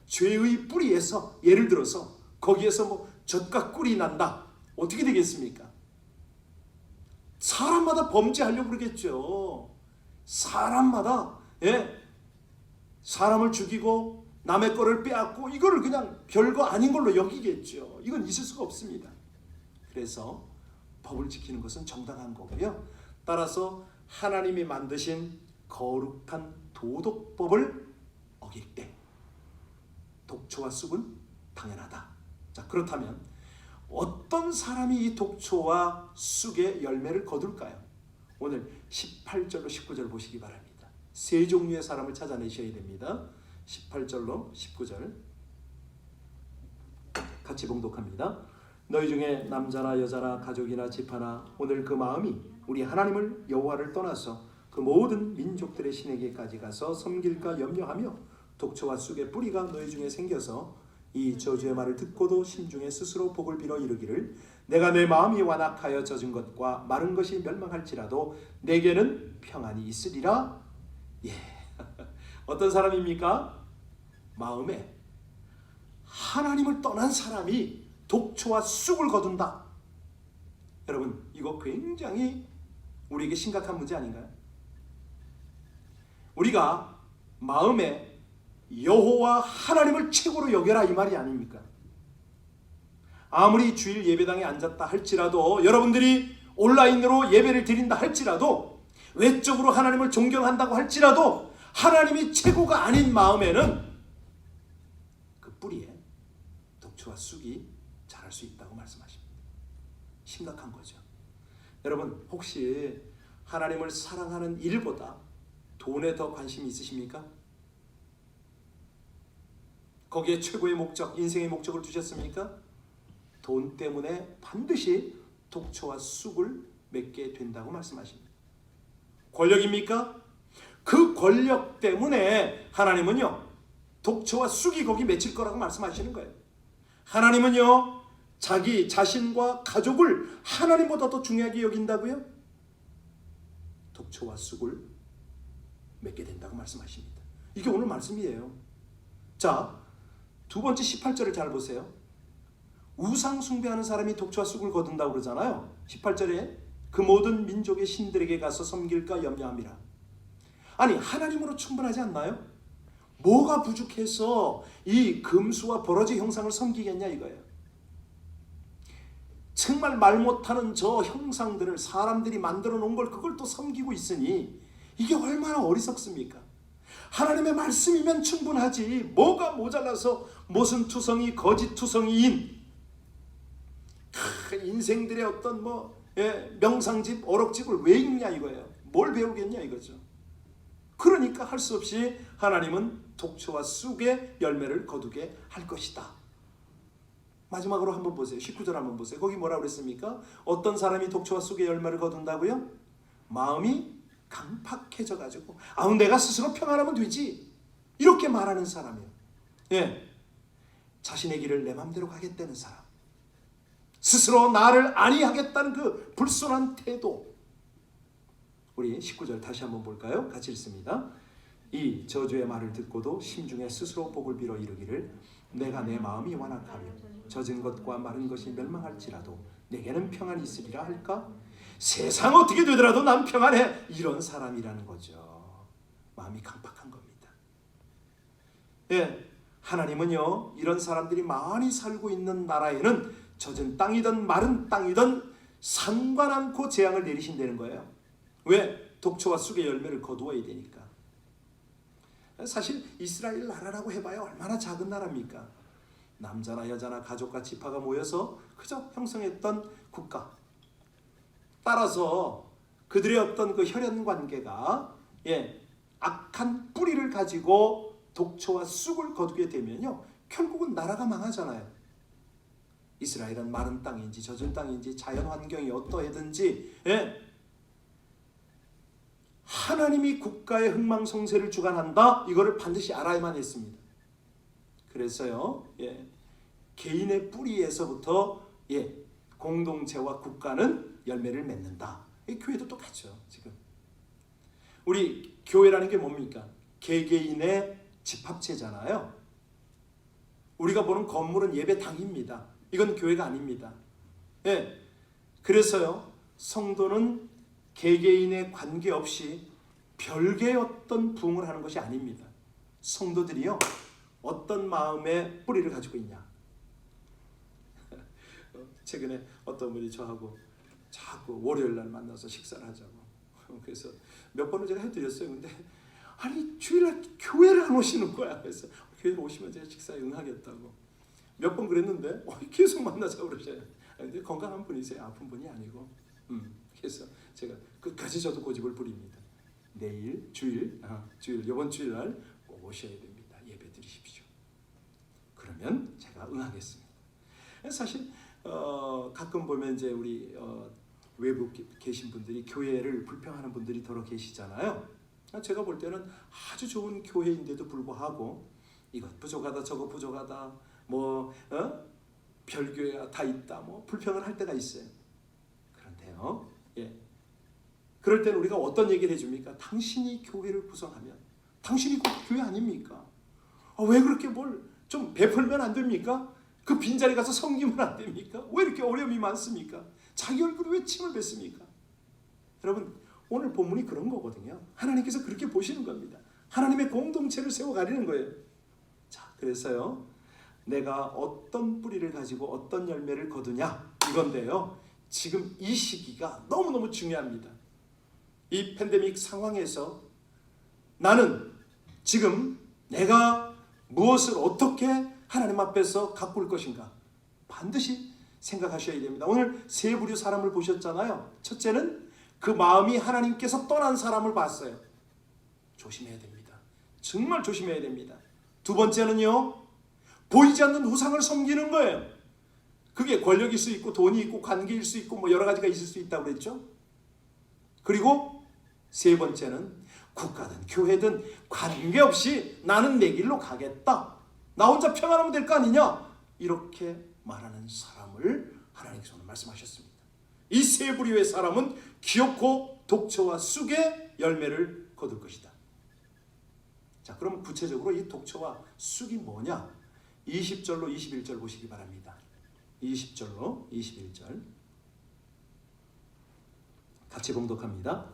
죄의 뿌리에서 예를 들어서 거기에서 뭐 젖과 꿀이 난다, 어떻게 되겠습니까? 사람마다 범죄하려고 그러겠죠. 사람마다 사람을 죽이고 남의 거를 빼앗고 이거를 그냥 별거 아닌 걸로 여기겠죠. 이건 있을 수가 없습니다. 그래서 법을 지키는 것은 정당한 거고요. 따라서 하나님이 만드신 거룩한 도덕법을 어길 때 독초와 쑥은 당연하다. 자, 그렇다면 어떤 사람이 이 독초와 쑥의 열매를 거둘까요? 오늘 18절로 19절 보시기 바랍니다. 세 종류의 사람을 찾아내셔야 됩니다. 18절로 19절 같이 봉독합니다. 너희 중에 남자나 여자나 가족이나 집하나 오늘 그 마음이 우리 하나님을 여호와를 떠나서 그 모든 민족들의 신에게까지 가서 섬길까 염려하며 독초와 쑥의 뿌리가 너희 중에 생겨서 이 저주의 말을 듣고도 심중에 스스로 복을 빌어 이르기를 내가 내 마음이 완악하여 젖은 것과 마른 것이 멸망할지라도 내게는 평안이 있으리라. 어떤 사람입니까? 마음에 하나님을 떠난 사람이 독초와 쑥을 거둔다. 여러분 이거 굉장히 우리에게 심각한 문제 아닌가요? 우리가 마음에 여호와 하나님을 최고로 여겨라 이 말이 아닙니까? 아무리 주일 예배당에 앉았다 할지라도, 여러분들이 온라인으로 예배를 드린다 할지라도, 외적으로 하나님을 존경한다고 할지라도 하나님이 최고가 아닌 마음에는 그 뿌리에 독초와 쑥이 자랄 수 있다고 말씀하십니다. 심각한 거죠. 여러분 혹시 하나님을 사랑하는 일보다 돈에 더 관심이 있으십니까? 거기에 최고의 목적, 인생의 목적을 두셨습니까? 돈 때문에 반드시 독초와 쑥을 맺게 된다고 말씀하십니다. 권력입니까? 그 권력 때문에 하나님은요 독초와 쑥이 거기 맺힐 거라고 말씀하시는 거예요. 하나님은요 자기 자신과 가족을 하나님보다 더 중요하게 여긴다고요? 독초와 쑥을 맺게 된다고 말씀하십니다. 이게 오늘 말씀이에요. 자, 두 번째 18절을 잘 보세요. 우상 숭배하는 사람이 독초와 쑥을 거둔다고 그러잖아요. 18절에 그 모든 민족의 신들에게 가서 섬길까 염려함이라. 아니 하나님으로 충분하지 않나요? 뭐가 부족해서 이 금수와 버러지 형상을 섬기겠냐 이거예요. 정말 말 못하는 저 형상들을 사람들이 만들어 놓은 걸 그걸 또 섬기고 있으니 이게 얼마나 어리석습니까? 하나님의 말씀이면 충분하지 뭐가 모자라서 무슨 투성이 거짓 투성이인 인생들의 어떤 명상집 어록집을 왜 읽냐 이거예요. 뭘 배우겠냐 이거죠. 그러니까 할 수 없이 하나님은 독초와 쑥의 열매를 거두게 할 것이다. 마지막으로 한번 보세요. 19절 한번 보세요. 거기 뭐라고 그랬습니까? 어떤 사람이 독초와 쑥의 열매를 거둔다고요? 마음이 강팍해져 가지고 내가 스스로 평안하면 되지 이렇게 말하는 사람이에요. 예, 자신의 길을 내 맘대로 가겠다는 사람, 스스로 나를 아니하겠다는 그 불순한 태도. 우리 19절 다시 한번 볼까요? 같이 읽습니다. 이 저주의 말을 듣고도 심중에 스스로 복을 빌어 이르기를 내가 내 마음이 완악하며 젖은 것과 마른 것이 멸망할지라도 내게는 평안이 있으리라 할까? 세상 어떻게 되더라도 난 평안해. 이런 사람이라는 거죠. 마음이 강팍한 겁니다. 예, 하나님은요 이런 사람들이 많이 살고 있는 나라에는 젖은 땅이든 마른 땅이든 상관않고 재앙을 내리신다는 거예요. 왜? 독초와 쑥의 열매를 거두어야 되니까. 사실 이스라엘 나라라고 해봐야 얼마나 작은 나라입니까? 남자나 여자나 가족과 지파가 모여서 그저 형성했던 국가. 따라서 그들의 어떤 그 혈연 관계가 악한 뿌리를 가지고 독초와 쑥을 거두게 되면요 결국은 나라가 망하잖아요. 이스라엘은 마른 땅인지 젖은 땅인지 자연 환경이 어떠하든지 하나님이 국가의 흥망성쇠를 주관한다. 이거를 반드시 알아야만 했습니다. 그래서요 개인의 뿌리에서부터 공동체와 국가는 열매를 맺는다. 교회도 똑같죠. 지금 우리 교회라는 게 뭡니까? 개개인의 집합체잖아요. 우리가 보는 건물은 예배당입니다. 이건 교회가 아닙니다. 그래서요 성도는 개개인의 관계없이 별개의 어떤 부흥을 하는 것이 아닙니다. 성도들이요 어떤 마음의 뿌리를 가지고 있냐. 최근에 어떤 분이 저하고 자꾸 월요일날 만나서 식사를 하자고. 그래서 몇 번을 제가 해드렸어요. 근데 아니 주일날 교회를 안 오시는 거야. 그래서 교회를 오시면 제가 식사에 응하겠다고 몇 번 그랬는데 계속 만나자고 그러셔요. 근데 건강한 분이세요. 아픈 분이 아니고. 그래서 제가 끝까지 저도 고집을 부립니다. 내일 주일 이번 주일날 꼭 오셔야 됩니다. 예배 드리십시오. 그러면 제가 응하겠습니다. 사실 가끔 보면 이제 우리 외국 계신 분들이 교회를 불평하는 분들이 더러 계시잖아요. 제가 볼 때는 아주 좋은 교회인데도 불구하고 이것 부족하다 저것 부족하다 별교회가 다 있다 불평을 할 때가 있어요. 그런데요 그럴 때는 우리가 어떤 얘기를 해줍니까? 당신이 교회를 구성하면 당신이 꼭 교회 아닙니까? 왜 그렇게 뭘 좀 베풀면 안 됩니까? 그 빈자리 가서 섬기면 안 됩니까? 왜 이렇게 어려움이 많습니까? 자기 얼굴에 왜 침을 뱉습니까? 여러분 오늘 본문이 그런 거거든요. 하나님께서 그렇게 보시는 겁니다. 하나님의 공동체를 세워가려는 거예요. 자, 그래서요 내가 어떤 뿌리를 가지고 어떤 열매를 거두냐 이건데요. 지금 이 시기가 너무너무 중요합니다. 이 팬데믹 상황에서 나는 지금 내가 무엇을 어떻게 하나님 앞에서 가꿀 것인가 반드시 생각하셔야 됩니다. 오늘 세 부류 사람을 보셨잖아요. 첫째는 그 마음이 하나님께서 떠난 사람을 봤어요. 조심해야 됩니다. 정말 조심해야 됩니다. 두 번째는요 보이지 않는 우상을 섬기는 거예요. 그게 권력일 수 있고 돈이 있고 관계일 수 있고 여러 가지가 있을 수 있다고 그랬죠. 그리고 세 번째는 국가든 교회든 관계없이 나는 내 길로 가겠다. 나 혼자 평안하면 될 거 아니냐? 이렇게 말하는 사람을 하나님께서 오늘 말씀하셨습니다. 이 세 부류의 사람은 기업고 독처와 쑥의 열매를 거둘 것이다. 자, 그럼 구체적으로 이 독처와 쑥이 뭐냐? 20절로 21절 보시기 바랍니다. 20절로 21절 같이 봉독합니다.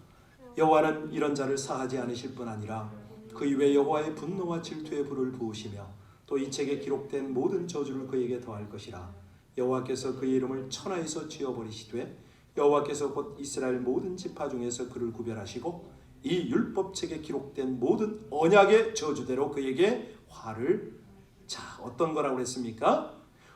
여호와는 이런 자를 사하지 않으실 뿐 아니라 그 이외 여호와의 분노와 질투의 불을 부으시며 또 이 책에 기록된 모든 저주를 그에게 더할 것이라. 여호와께서 그의 이름을 천하에서 지워버리시되 여호와께서 곧 이스라엘 모든 지파 중에서 그를 구별하시고 이 율법책에 기록된 모든 언약의 저주대로 그에게 화를. 자, 어떤 거라고 그랬습니까?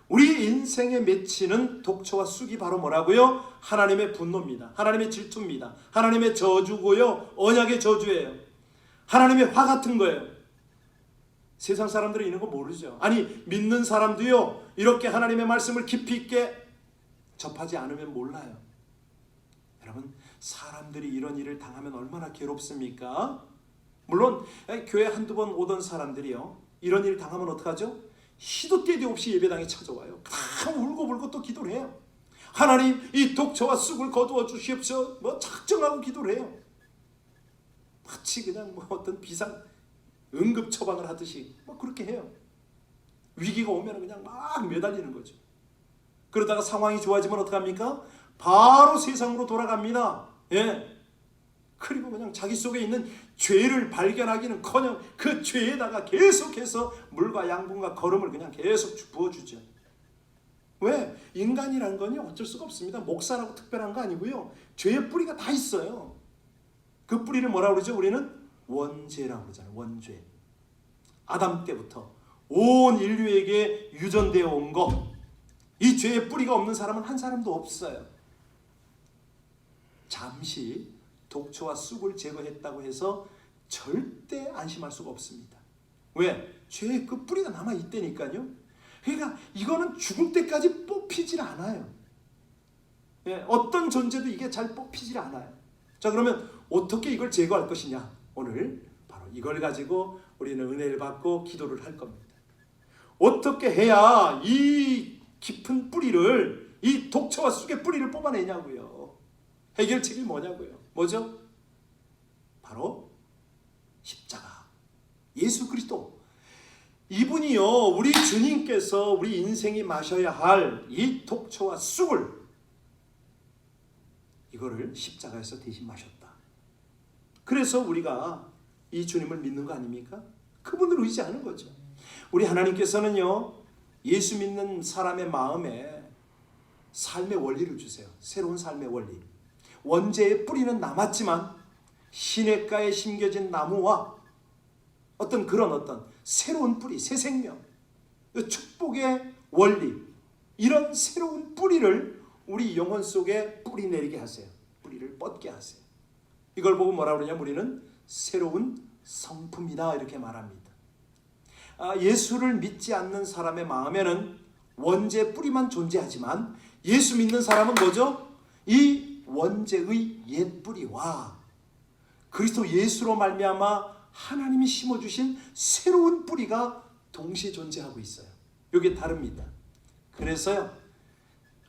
우리 인생에 맺히는 독처와 쑥이 바로 뭐라고요? 하나님의 분노입니다. 하나님의 질투입니다. 하나님의 저주고요. 언약의 저주예요. 하나님의 화 같은 거예요. 세상 사람들은 이런 거 모르죠. 아니, 믿는 사람도요, 이렇게 하나님의 말씀을 깊이 있게 접하지 않으면 몰라요. 여러분, 사람들이 이런 일을 당하면 얼마나 괴롭습니까? 물론 교회 한두 번 오던 사람들이요, 이런 일 당하면 어떡하죠? 시도 때도 없이 예배당에 찾아와요. 다 울고불고 또 기도를 해요. 하나님, 이 독처와 쑥을 거두어 주시옵소서 뭐 작정하고 기도를 해요. 마치 그냥 뭐 어떤 비상 응급 처방을 하듯이 뭐 그렇게 해요. 위기가 오면 그냥 막 매달리는 거죠. 그러다가 상황이 좋아지면 어떡합니까? 바로 세상으로 돌아갑니다. 예. 그리고 그냥 자기 속에 있는 죄를 발견하기는커녕 그 죄에다가 계속해서 물과 양분과 거름을 그냥 계속 부어주죠. 왜? 인간이란 건요, 어쩔 수가 없습니다. 목사라고 특별한 거 아니고요, 죄의 뿌리가 다 있어요. 그 뿌리를 뭐라고 그러죠? 우리는 원죄라고 그러잖아요. 원죄. 아담 때부터 온 인류에게 유전되어 온 거, 이 죄의 뿌리가 없는 사람은 한 사람도 없어요. 잠시 독처와 쑥을 제거했다고 해서 절대 안심할 수가 없습니다. 왜? 죄의 그 뿌리가 남아있다니까요. 그러니까 이거는 죽을 때까지 뽑히질 않아요. 예, 어떤 존재도 이게 잘 뽑히질 않아요. 자, 그러면 어떻게 이걸 제거할 것이냐? 오늘 바로 이걸 가지고 우리는 은혜를 받고 기도를 할 겁니다. 어떻게 해야 이 깊은 뿌리를, 이 독처와 쑥의 뿌리를 뽑아내냐고요. 해결책이 뭐냐고요. 뭐죠? 바로 십자가, 예수 그리스도. 이분이요, 우리 주님께서 우리 인생이 마셔야 할 이 독처와 쑥을, 이거를 십자가에서 대신 마셨다. 그래서 우리가 이 주님을 믿는 거 아닙니까? 그분을 의지하는 거죠. 우리 하나님께서는요, 예수 믿는 사람의 마음에 삶의 원리를 주세요. 새로운 삶의 원리. 원죄의 뿌리는 남았지만 시냇가에 심겨진 나무와 어떤 새로운 뿌리, 새 생명, 축복의 원리, 이런 새로운 뿌리를 우리 영혼 속에 뿌리 내리게 하세요. 뿌리를 뻗게 하세요. 이걸 보고 뭐라 그러냐면 우리는 새로운 성품이다, 이렇게 말합니다. 예수를 믿지 않는 사람의 마음에는 원죄 뿌리만 존재하지만 예수 믿는 사람은 뭐죠? 이 원죄의 옛 뿌리와 그리스도 예수로 말미암아 하나님이 심어주신 새로운 뿌리가 동시에 존재하고 있어요. 이게 다릅니다. 그래서요,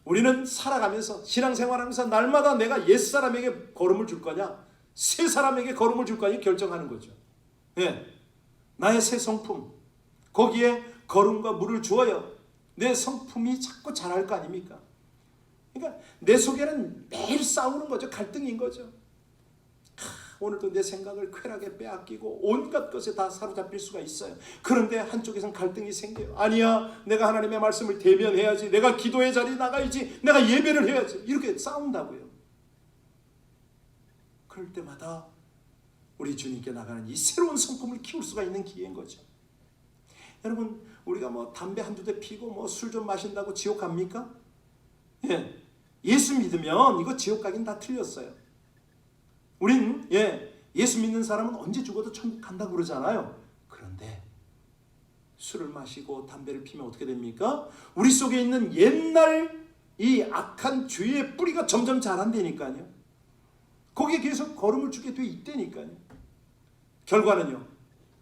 우리는 살아가면서, 신앙생활하면서 날마다 내가 옛사람에게 거름을 줄 거냐, 새 사람에게 거름을 줄 거냐 결정하는 거죠. 예, 나의 새 성품, 거기에 거름과 물을 주어요. 내 성품이 자꾸 자랄 거 아닙니까? 그러니까 내 속에는 매일 싸우는 거죠. 갈등인 거죠. 오늘도 내 생각을 쾌락에 빼앗기고 온갖 것에 다 사로잡힐 수가 있어요. 그런데 한쪽에선 갈등이 생겨요. 아니야, 내가 하나님의 말씀을 대면해야지, 내가 기도의 자리에 나가야지, 내가 예배를 해야지, 이렇게 싸운다고요. 그럴 때마다 우리 주님께 나가는 이 새로운 성품을 키울 수가 있는 기회인 거죠. 여러분, 우리가 뭐 담배 한두 대 피고 뭐 술 좀 마신다고 지옥 갑니까? 예, 예수 믿으면 이거 지옥 가긴 다 틀렸어요. 우린 예수 믿는 사람은 언제 죽어도 천국 간다고 그러잖아요. 그런데 술을 마시고 담배를 피면 어떻게 됩니까? 우리 속에 있는 옛날 이 악한 죄의 뿌리가 점점 자란다니까요. 거기에 계속 걸음을 주게 돼 있다니까요. 결과는요,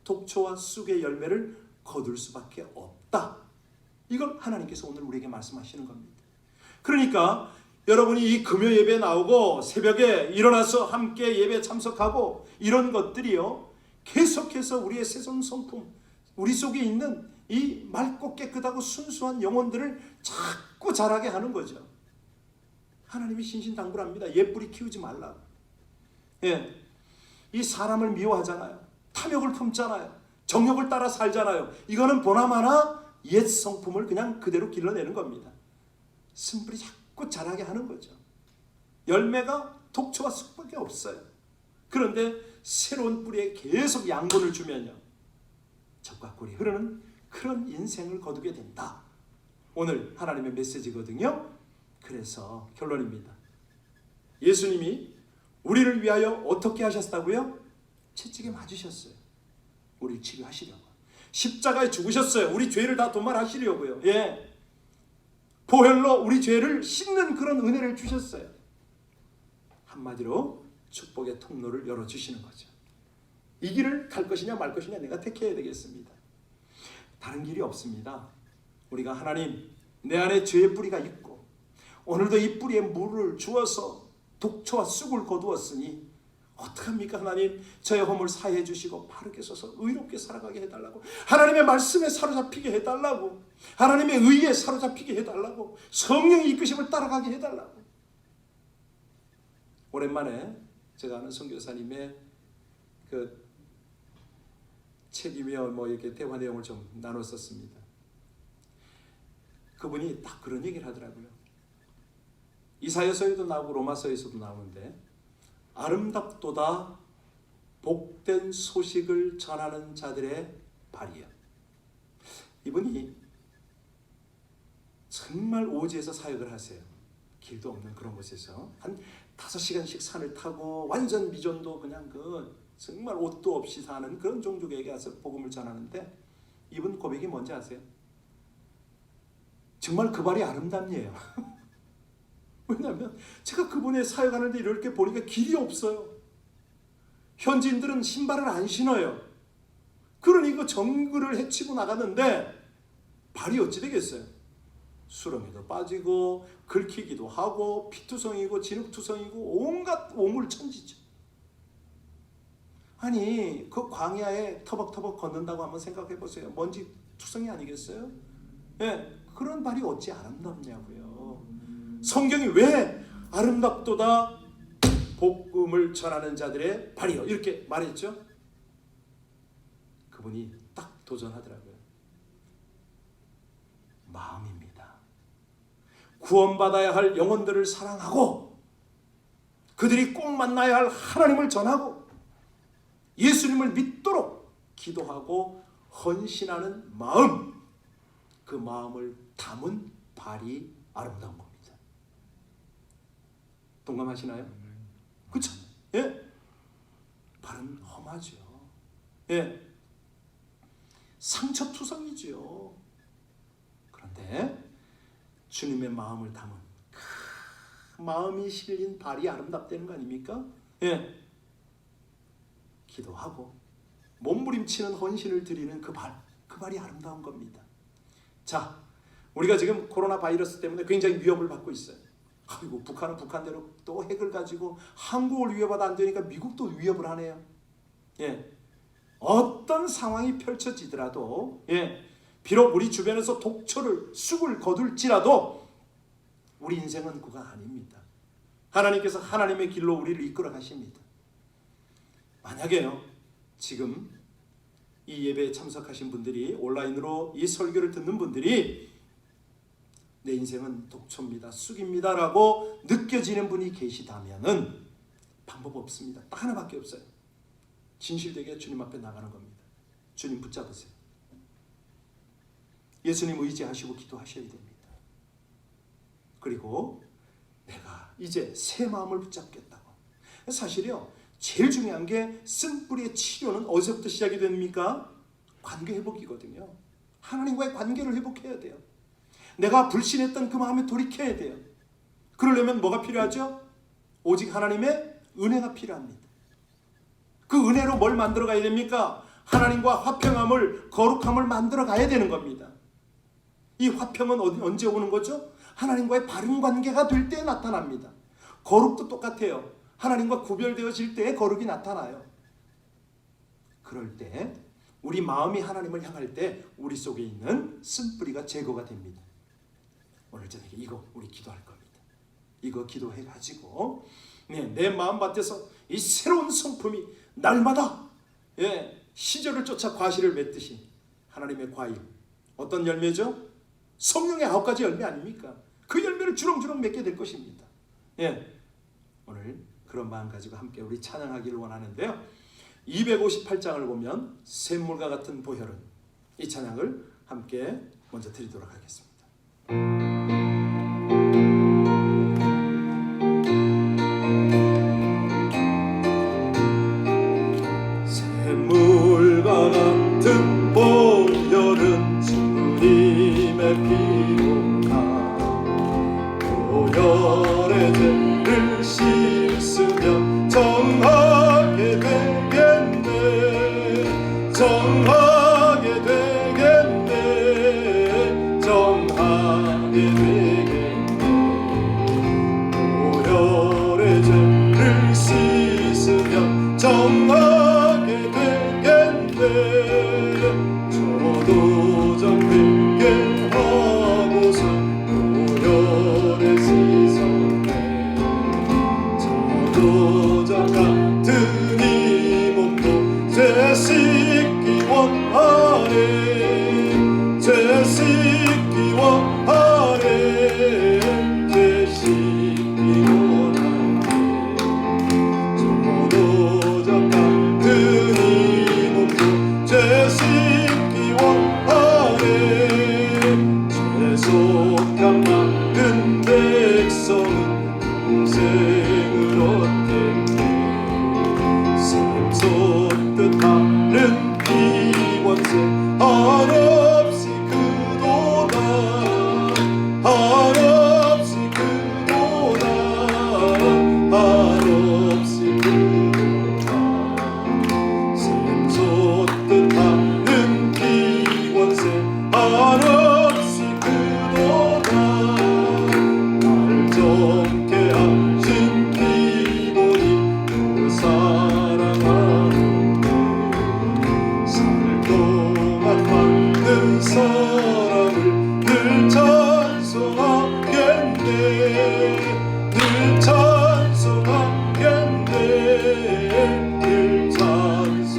독초와 쑥의 열매를 거둘 수밖에 없다. 이걸 하나님께서 오늘 우리에게 말씀하시는 겁니다. 그러니까 여러분이 이 금요 예배에 나오고 새벽에 일어나서 함께 예배에 참석하고 이런 것들이요, 계속해서 우리의 새로운 성품, 우리 속에 있는 이 맑고 깨끗하고 순수한 영혼들을 자꾸 자라게 하는 거죠. 하나님이 신신당부합니다. 옛뿌리 키우지 말라고. 예, 이 사람을 미워하잖아요. 탐욕을 품잖아요. 정욕을 따라 살잖아요. 이거는 보나마나 옛 성품을 그냥 그대로 길러내는 겁니다. 쓴뿌리 자꾸 자라게 하는 거죠. 열매가 독초와 쑥밖에 없어요. 그런데 새로운 뿌리에 계속 양분을 주면요, 적과 꿀이 흐르는 그런 인생을 거두게 된다. 오늘 하나님의 메시지거든요. 그래서 결론입니다. 예수님이 우리를 위하여 어떻게 하셨다고요? 채찍에 맞으셨어요. 우리를 치료하시려고. 십자가에 죽으셨어요. 우리 죄를 다 도말하시려고요. 예. 보혈로 우리 죄를 씻는 그런 은혜를 주셨어요. 한마디로 축복의 통로를 열어주시는 거죠. 이 길을 갈 것이냐 말 것이냐 내가 택해야 되겠습니다. 다른 길이 없습니다. 우리가 하나님, 내 안에 죄의 뿌리가 있고 오늘도 이 뿌리에 물을 주어서 독초와 쑥을 거두었으니 어떡합니까? 하나님, 저의 허물 사해 주시고 바르게 서서 의롭게 살아가게 해달라고, 하나님의 말씀에 사로잡히게 해달라고, 하나님의 의에 사로잡히게 해달라고, 성령의 이끄심을 따라가게 해달라고. 오랜만에 제가 아는 선교사님의 그 책이며 뭐 이렇게 대화 내용을 좀 나눴었습니다. 그분이 딱 그런 얘기를 하더라고요. 이사야서에도 나오고 로마서에서도 나오는데, 아름답도다 복된 소식을 전하는 자들의 발이여. 이분이 정말 오지에서 사역을 하세요. 길도 없는 그런 곳에서 한 5시간씩 산을 타고 완전 미전도 그냥 정말 옷도 없이 사는 그런 종족에게 가서 복음을 전하는데, 이분 고백이 뭔지 아세요? 정말 그 발이 아름답네요. 왜냐하면 제가 그분의 사역하는데 이렇게 보니까 길이 없어요. 현지인들은 신발을 안 신어요. 그러니 그 정글을 헤치고 나갔는데 발이 어찌 되겠어요? 수렁에도 빠지고 긁히기도 하고 피투성이고 진흙투성이고 온갖 오물천지죠. 아니 그 광야에 터벅터벅 걷는다고 한번 생각해 보세요. 먼지 투성이 아니겠어요? 예, 그런 발이 어찌 아름답냐고요. 성경이 왜 아름답도다 복음을 전하는 자들의 발이요 이렇게 말했죠? 그분이 딱 도전하더라고요. 마음입니다. 구원받아야 할 영혼들을 사랑하고 그들이 꼭 만나야 할 하나님을 전하고 예수님을 믿도록 기도하고 헌신하는 마음, 그 마음을 담은 발이 아름다운 겁니다. 동감하시나요? 그렇죠? 예? 발은 험하죠. 예, 상처투성이죠. 그런데 주님의 마음을 담은 그 마음이 실린 발이 아름답다는 거 아닙니까? 예, 기도하고 몸부림치는 헌신을 드리는 그 발이 아름다운 겁니다. 자, 우리가 지금 코로나 바이러스 때문에 굉장히 위협을 받고 있어요. 아이고, 북한은 북한대로 또 핵을 가지고 한국을 위협하다 안 되니까 미국도 위협을 하네요. 예, 어떤 상황이 펼쳐지더라도, 예, 비록 우리 주변에서 독초를 쑥을 거둘지라도 우리 인생은 그가 아닙니다. 하나님께서 하나님의 길로 우리를 이끌어 가십니다. 만약에요, 지금 이 예배에 참석하신 분들이, 온라인으로 이 설교를 듣는 분들이 내 인생은 독초입니다, 쑥입니다 라고 느껴지는 분이 계시다면은 방법 없습니다. 딱 하나밖에 없어요. 진실되게 주님 앞에 나가는 겁니다. 주님 붙잡으세요. 예수님 의지하시고 기도하셔야 됩니다. 그리고 내가 이제 새 마음을 붙잡겠다고. 사실이요, 제일 중요한 게 쓴뿌리의 치료는 어디서부터 시작이 됩니까? 관계 회복이거든요. 하나님과의 관계를 회복해야 돼요. 내가 불신했던 그 마음에 돌이켜야 돼요. 그러려면 뭐가 필요하죠? 오직 하나님의 은혜가 필요합니다. 그 은혜로 뭘 만들어 가야 됩니까? 하나님과 화평함을, 거룩함을 만들어 가야 되는 겁니다. 이 화평은 언제 오는 거죠? 하나님과의 바른 관계가 될 때 나타납니다. 거룩도 똑같아요. 하나님과 구별되어질 때에 거룩이 나타나요. 그럴 때 우리 마음이 하나님을 향할 때 우리 속에 있는 쓴뿌리가 제거가 됩니다. 오늘 저녁에 이거 우리 기도할 겁니다. 이거 기도해가지고 내 마음밭에서 이 새로운 성품이 날마다 시절을 쫓아 과실을 맺듯이 하나님의 과일, 어떤 열매죠? 성령의 9가지 열매 아닙니까? 그 열매를 주렁주렁 맺게 될 것입니다. 오늘 그런 마음 가지고 함께 우리 찬양하기를 원하는데요. 258장을 보면 샘물과 같은 보혈은, 이 찬양을 함께 먼저 드리도록 하겠습니다. 샘물과 같은 보혈은 주님의 피로가 보혈의 죄를 씻으며 정하게 되겠네. 정하게 되겠네. 정하게 되겠네. 보혈의 죄를 씻으며 정하게 되겠네. 저도적 회개하고서 보혈에 씻었네. 저도적 같은 이 몸도 죄 씻기 원하네. 죄 씻기 원하네. 죄 씻기 원하네. 저도적 같은 이 몸도 죄 씻기 원하네. 죄 속한 많은 백성은 영생을 얻겠네. 샘솟듯 하는 피원세 한없이 그도다. 한없이 그도다. 한없이 그도다. 샘솟듯 하는 피원세 한없이 그도다. 날 정케 하신 피보니 늘 사랑하는데. 살 동안 만든 사랑을 늘 찬송하겠네. 늘 찬송하겠네. 늘 찬송하겠네.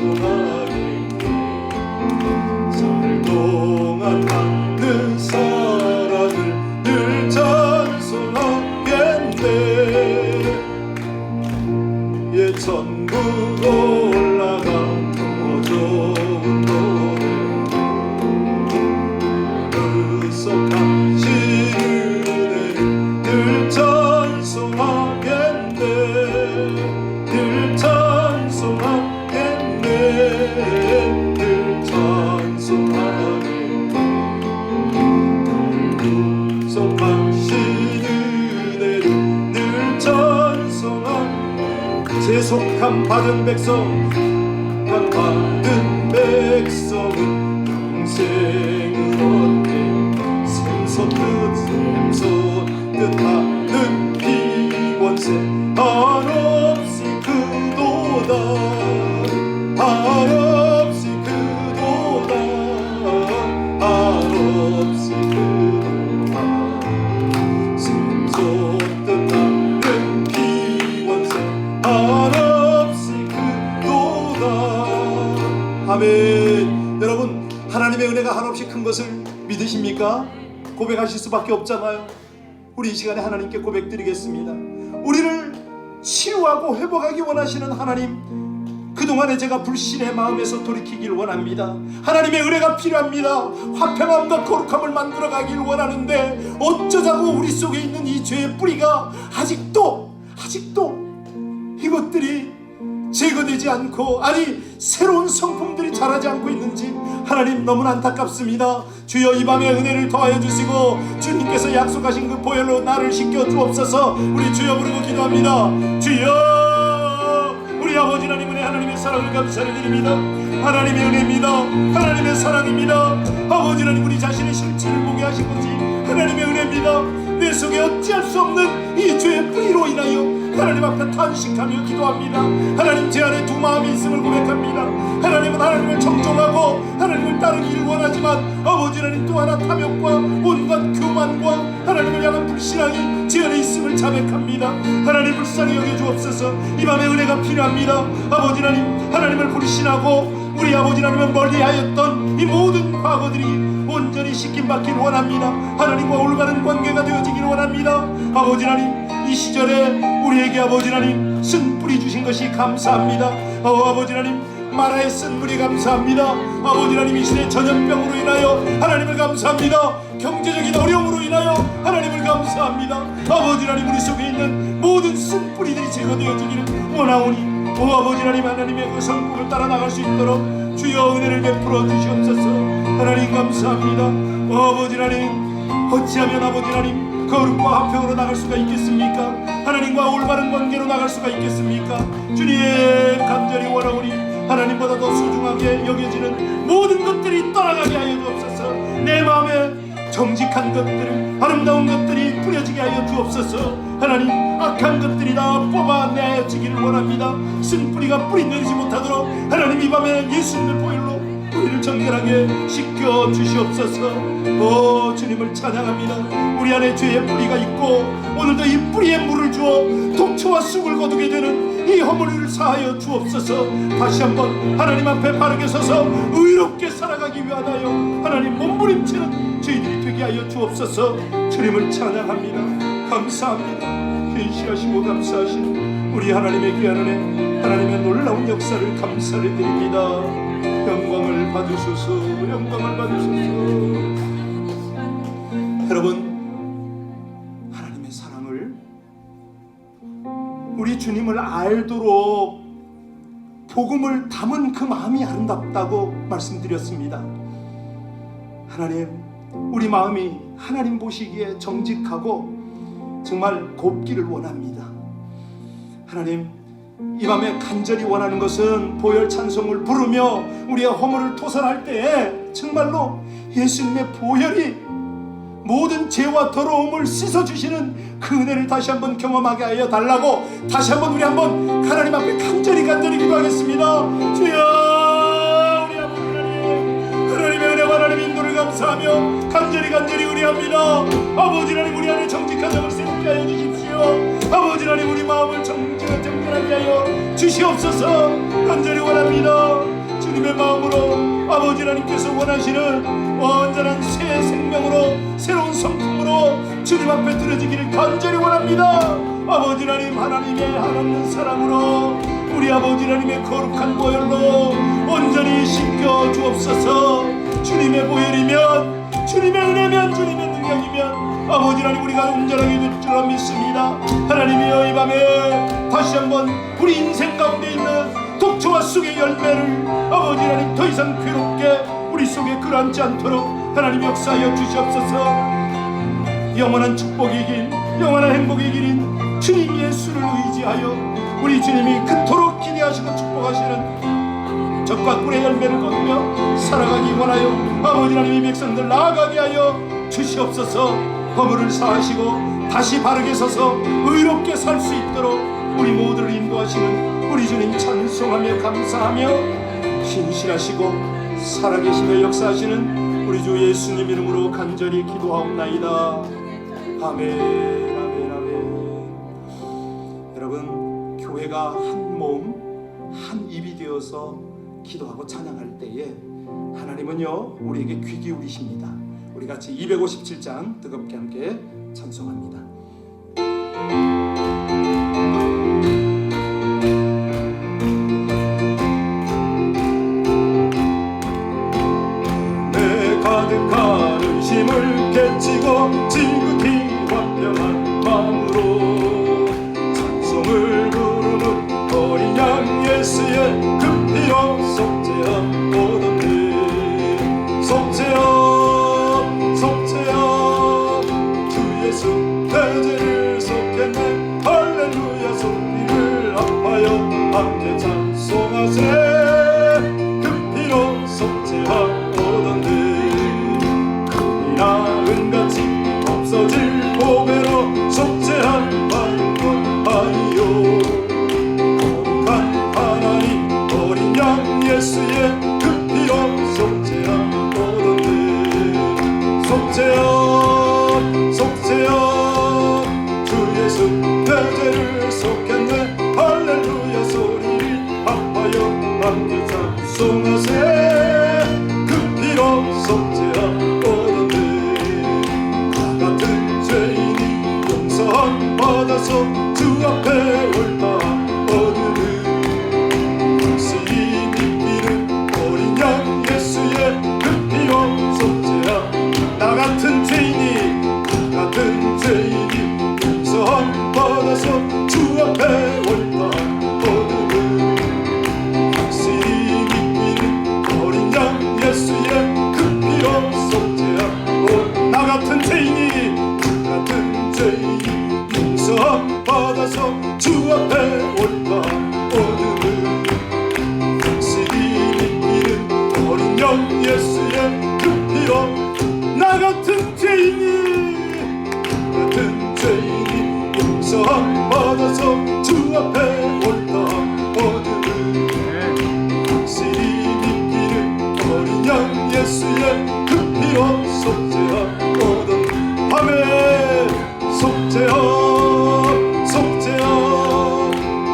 살 동안 만든 사랑을 늘 찬송하겠네. 천국 올라가 더 좋은 노래 약속하신 은혜를 늘 찬송하겠네. 늘 찬송하겠네. 늘 찬송하겠네. 약속하신 은혜를 늘 찬송하겠네. 세속함 받은 백성, 받은 백성은 영생을 얻게. 샘솟듯 하는 피원세 한없이 그도다. 한없이 그도다. 한없이 그도다. 샘솟듯 하는 피원세 한없이 그도다. 아멘. 여러분, 하나님의 은혜가 한없이 큰 것을 믿으십니까? 고백하실 수밖에 없잖아요. 우리 이 시간에 하나님께 고백드리겠습니다. 우리를 치유하고 회복하기 원하시는 하나님, 그동안에 제가 불신의 마음에서 돌이키길 원합니다. 하나님의 은혜가 필요합니다. 화평함과 거룩함을 만들어가길 원하는데 어쩌자고 우리 속에 있는 이 죄의 뿌리가 아직도 이것들이 제거되지 않고, 아니 새로운 성품들이 자라지 않고 있는지 하나님 너무나 안타깝습니다. 주여, 이 밤에 은혜를 더하여 주시고 주님께서 약속하신 그 보혈로 나를 씻겨 주옵소서. 우리 주여 부르고 기도합니다. 주여. 우리 아버지 하나님 은혜, 하나님의 사랑을 감사를 드립니다. 하나님의 은혜입니다. 하나님의 사랑입니다. 아버지 하나님, 우리 자신의 실체를 보게 하신 것이 하나님의 은혜입니다. 내 속에 어찌할 수 없는 이 죄의 뿌리로 인하여 하나님 앞에 탄식하며 기도합니다. 하나님, 제 안에 두 마음이 있음을 고백합니다. 하나님은 하나님을 정종하고 하나님을 따르기를 원하지만 아버지 하나님 또 하나 탐욕과 온갖 교만과 하나님을 향한 불신앙이 제 안에 있음을 자백합니다. 하나님, 불쌍히 여겨주옵소서. 이 밤에 은혜가 필요합니다. 아버지 하나님, 하나님을 불신하고 우리 아버지 하나님을 멀리하였던 이 모든 과거들이 온전히 씻김받기를 원합니다. 하나님과 올바른 관계가 되어지기를 원합니다. 아버지 하나님, 이 시절에 우리에게 아버지 하나님 쓴 뿌리 주신 것이 감사합니다. 아버지 하나님, 마라의 쓴 뿌리 감사합니다. 아버지 하나님, 이 시대 전염병으로 인하여 하나님을 감사합니다. 경제적인 어려움으로 인하여 하나님을 감사합니다. 아버지 하나님, 우리 속에 있는 모든 쓴 뿌리들이 제거되어지기를 원하오니 아버지 하나님, 하나님의 그 성품을 따라 나갈 수 있도록 주여 은혜를 베풀어 주시옵소서. 하나님 감사합니다. 아버지 하나님, 어찌하면 아버지 하나님 거룩과 화평으로 나갈 수가 있겠습니까? 하나님과 올바른 관계로 나갈 수가 있겠습니까? 주님 간절히 원하오니 하나님보다 더 소중하게 여겨지는 모든 것들이 떠나가게 하여 주옵소서. 내 마음에 정직한 것들, 아름다운 것들이 뿌려지게 하여 주옵소서. 하나님, 악한 것들이 다 뽑아내지기를 원합니다. 쓴 뿌리가 뿌리 내리지 못하도록 하나님, 이 밤에 예수님의 보혈로 우리를 정결하게 씻겨 주시옵소서. 오, 주님을 찬양합니다. 우리 안에 죄의 뿌리가 있고 오늘도 이 뿌리에 물을 주어 독초와 쑥을 거두게 되는 이 허물을 사하여 주옵소서. 다시 한번 하나님 앞에 바르게 서서 의롭게 살아가기 위하여 하나님 몸부림치는 저희들이 되게 하여 주옵소서. 주님을 찬양합니다. 감사합니다. 계시하시고 감사하신 우리 하나님의 귀한 은혜, 하나님의 놀라운 역사를 감사를 드립니다. 영광을 받으소서. 영광을 받으소서. 여러분, 하나님의 사랑을 우리 주님을 알도록 복음을 담은 그 마음이 아름답다고 말씀드렸습니다. 하나님, 우리 마음이 하나님 보시기에 정직하고 정말 곱기를 원합니다. 하나님, 이 밤에 간절히 원하는 것은 보혈 찬송을 부르며 우리의 허물을 토설할 때에 정말로 예수님의 보혈이 모든 죄와 더러움을 씻어주시는 그 은혜를 다시 한번 경험하게 하여 달라고 다시 한번 우리 한번 하나님 앞에 간절히 기도하겠습니다. 주여, 우리 아버지 하나님, 하나님의 은혜와 하나님의 인도를 감사하며 간절히 의뢰합니다. 아버지 하나님, 우리 안에 정직한 영을 새롭게 하여 주십시오. 아버지 하나님, 우리 마음을 정결하게 하여 주시옵소서. 간절히 원합니다. 주님의 마음으로 아버지 하나님께서 원하시는 온전한 새 생명으로, 새로운 성품으로 주님 앞에 드려지기를 간절히 원합니다. 아버지 하나님, 하나님의 한없는 사랑으로 우리 아버지 하나님의 거룩한 보혈로 온전히 씻겨 주옵소서. 주님의 보혈이면, 주님의 은혜면, 주님의 능력이면 아버지 하나님, 우리가 온전하게 될 줄 믿습니다. 하나님이여, 이 밤에 다시 한번 우리 인생 가운데 있는 독초와 쑥의 열매를 아버지 하나님 더 이상 괴롭게 우리 속에 끌어안지 않도록 하나님 역사하여 주시옵소서. 영원한 축복이긴, 영원한 행복의 길인 주님 예수를 의지하여 우리 주님이 그토록 기대하시고 축복하시는 적과 꿀의 열매를 거두며 살아가기 원하여 아버지 하나님, 이 백성들 나아가게 하여 주시옵소서. 허물을 사하시고 다시 바르게 서서 의롭게 살 수 있도록 우리 모두를 인도하시는 우리 주님 찬송하며 감사하며 신실하시고 살아계시며 역사하시는 우리 주 예수님 이름으로 간절히 기도하옵나이다. 아멘, 아멘, 아멘. 여러분, 교회가 한 몸, 한 입이 되어서 기도하고 찬양할 때에 하나님은요, 우리에게 귀 기울이십니다. 우리 같이 257장 뜨겁게 함께 찬송합니다. 내 가득한 의심을 깨치고 지극히 완벽한 마음으로 찬송을 부르는 어린 양 예수의 그 피로 속죄함 얻었네. 속죄함, 속죄함, 주 예수 내 죄를 속했네. 함께 찬송하세 그 피로 속죄하오던데 금이나 은같이 없어질 보배로 속죄한 말과하여 거룩한 하나님 어린 양 예수의 그 피로 속죄하오던데 속죄여 속죄여 주 예수 내 죄를 속했네 할렐루야 소리를 합하여 함께 찬송하세 그 피로 속죄하오던데 나 같은 죄인이 용서함 받아서 주 앞에 올다 얻으는 확실히 믿기는 어린 양 예수의 그 피로 속죄하 나 같은 죄인이 용서함 받아서 주 앞에 올다 얻으는 확실히 믿기는 어린 양 예수의 그 피로 속죄하오 나 같은 죄인이 용서함 받아서 주 앞에 올다 얻으는 확실히 믿기는 어린 양 예수의 그 피로 나 같은 죄인이 용서함 받아서 주 앞에 올다 얻으는 확실히 믿기는 어린 양 예수의 그 피로 속죄하오던 아멘 속죄하 속죄하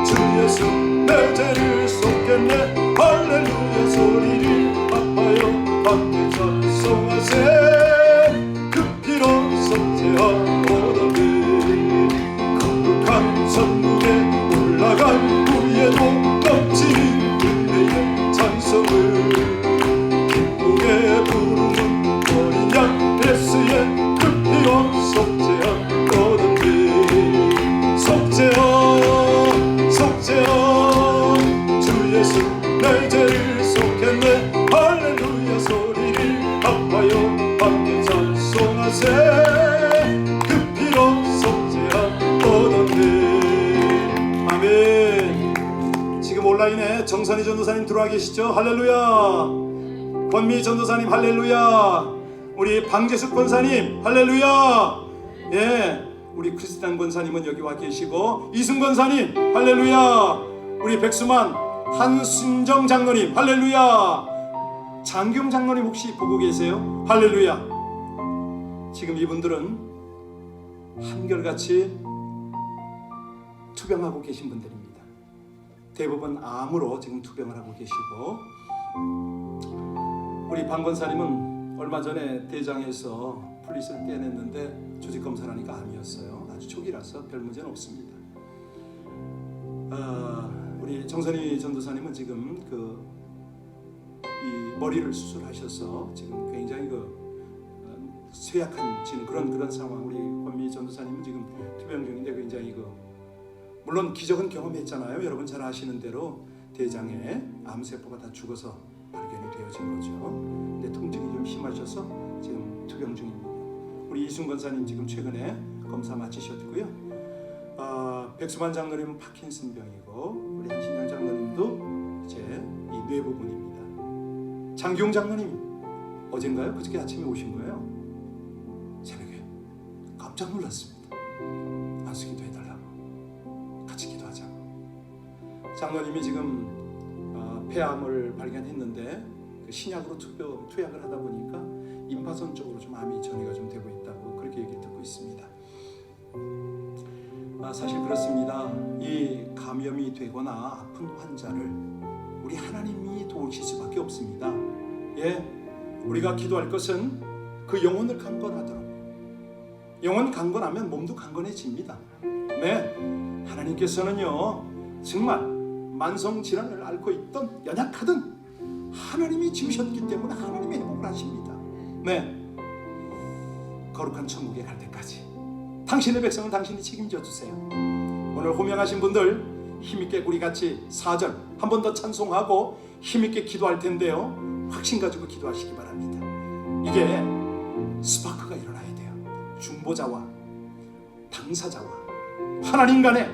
주 예수 내 죄를 속겠네 할렐루야 소리를 합하여 함께 찬송하세 그 피로 속죄하오던데 거룩한 천국에 올라간 후에도 넘치는 은혜의 찬송을 기쁨의 부르는 어린 양 예수의 그 피로 속죄하오던데 속죄하 속죄하 주 예수 내 죄를 속했네 할렐루야 소리를 합하여 함께 찬송하세 그 피로 속죄하오던데 아멘. 지금 온라인에 정선희 전도사님 들어와 계시죠? 할렐루야. 권미 전도사님 할렐루야. 우리 방재숙 권사님 할렐루야. 예, 우리 크리스찬 권사님은 여기 와 계시고 이승 권사님 할렐루야. 우리 백수만 한순정 장로님 할렐루야. 장경 장로님 혹시 보고 계세요? 할렐루야. 지금 이분들은 한결같이 투병하고 계신 분들입니다. 대부분 암으로 지금 투병을 하고 계시고 우리 방 권사님은 얼마 전에 대장에서 플리스를 떼냈는데 조직 검사를 하니까 암이었어요. 아주 초기라서 별 문제는 없습니다. 우리 정선희 전도사님은 지금 이 머리를 수술하셔서 지금 굉장히 쇠약해지는 그런 상황. 우리 권미 전도사님은 지금 투병 중인데 굉장히 물론 기적은 경험했잖아요. 여러분 잘 아시는 대로 대장에 암세포가 다 죽어서 발견이 되어진 거죠. 근데 통증이 좀 심하셔서 지금 투병 중입니다. 우리 이순 권사님 지금 최근에 검사 마치셨고요. 백수만 장로님은 파킨슨병이고 우리 한신영 장로님도 이제 이 뇌 부분입니다. 장기용 장로님 어젠가요? 그저께 아침에 오신 거예요. 새벽에 깜짝 놀랐습니다. 안수기도 해달라고 같이 기도하자고. 장로님이 지금 폐암을 발견했는데 그 신약으로 투약을 하다 보니까 임파선 쪽으로 좀 암이 전이가 좀 되고 있다고 그렇게 얘기 듣고 있습니다. 사실 그렇습니다. 이 감염이 되거나 아픈 환자를 우리 하나님이 도우실 수밖에 없습니다. 예, 우리가 기도할 것은 그 영혼을 강건하도록. 영혼 강건하면 몸도 강건해집니다. 네, 하나님께서는요 정말 만성 질환을 앓고 있던 연약하던 하나님이 지으셨기 때문에 하나님의 회복을 하십니다. 네, 거룩한 천국에 갈 때까지 당신의 백성은 당신이 책임져 주세요. 오늘 호명하신 분들 힘있게 우리 같이 4절 한 번 더 찬송하고 힘있게 기도할 텐데요, 확신 가지고 기도하시기 바랍니다. 이게 스파크가 일어나야 돼요. 중보자와 당사자와 하나님 간의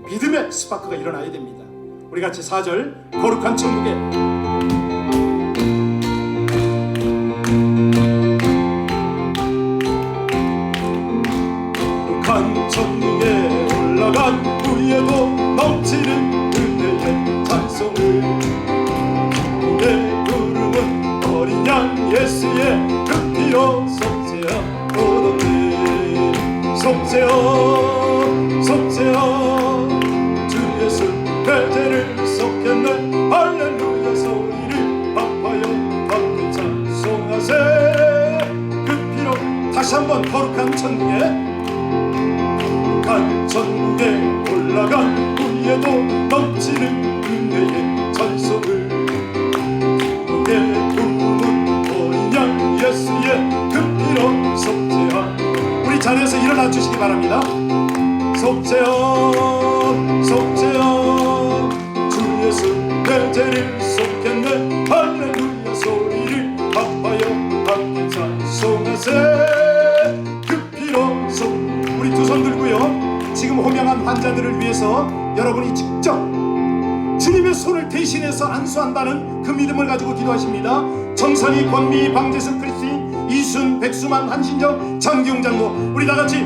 믿음의 스파크가 일어나야 됩니다. 우리 같이 4절 거룩한 천국에 거룩한 천국에 올라간 후에도 넘치는 은혜의 찬송을 내 부름은 어린 양 예수의 그 피로 속죄하오더니 속죄여 속죄여 주 예수 내 죄를 속했네 할렐루야 소리를 아파요 받는 찬송하세 그 피로 다시 한번 거룩한 천국에 거룩한 천국에 올라간 후에도 넘치는 은혜의 찬송을 내 부름은 어린 양 예수의 그 피로 속죄하 우리 자리에서 일어나 주시기 바랍니다. 속죄여 속죄여 주 예수 내 죄를 속했네 할렐루야 소리를 아파요 함께 찬송하세 그 피로 속 우리 두 손 들고요 지금 호명한 환자들을 위해서 여러분이 직접 주님의 손을 대신해서 안수한다는 그 믿음을 가지고 기도하십니다. 정선이, 권미, 방재수, 크리스틴, 이순, 백수만, 한신정, 장기용 장로 우리 다같이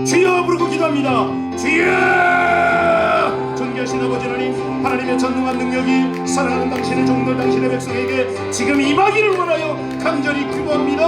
주여 부르고 기도합니다. 주여! 존귀하신 아버지 하나님 하나님의 전능한 능력이 사랑하는 당신의 종들 당신의 백성에게 지금 임하기를 원하여 간절히 기도합니다.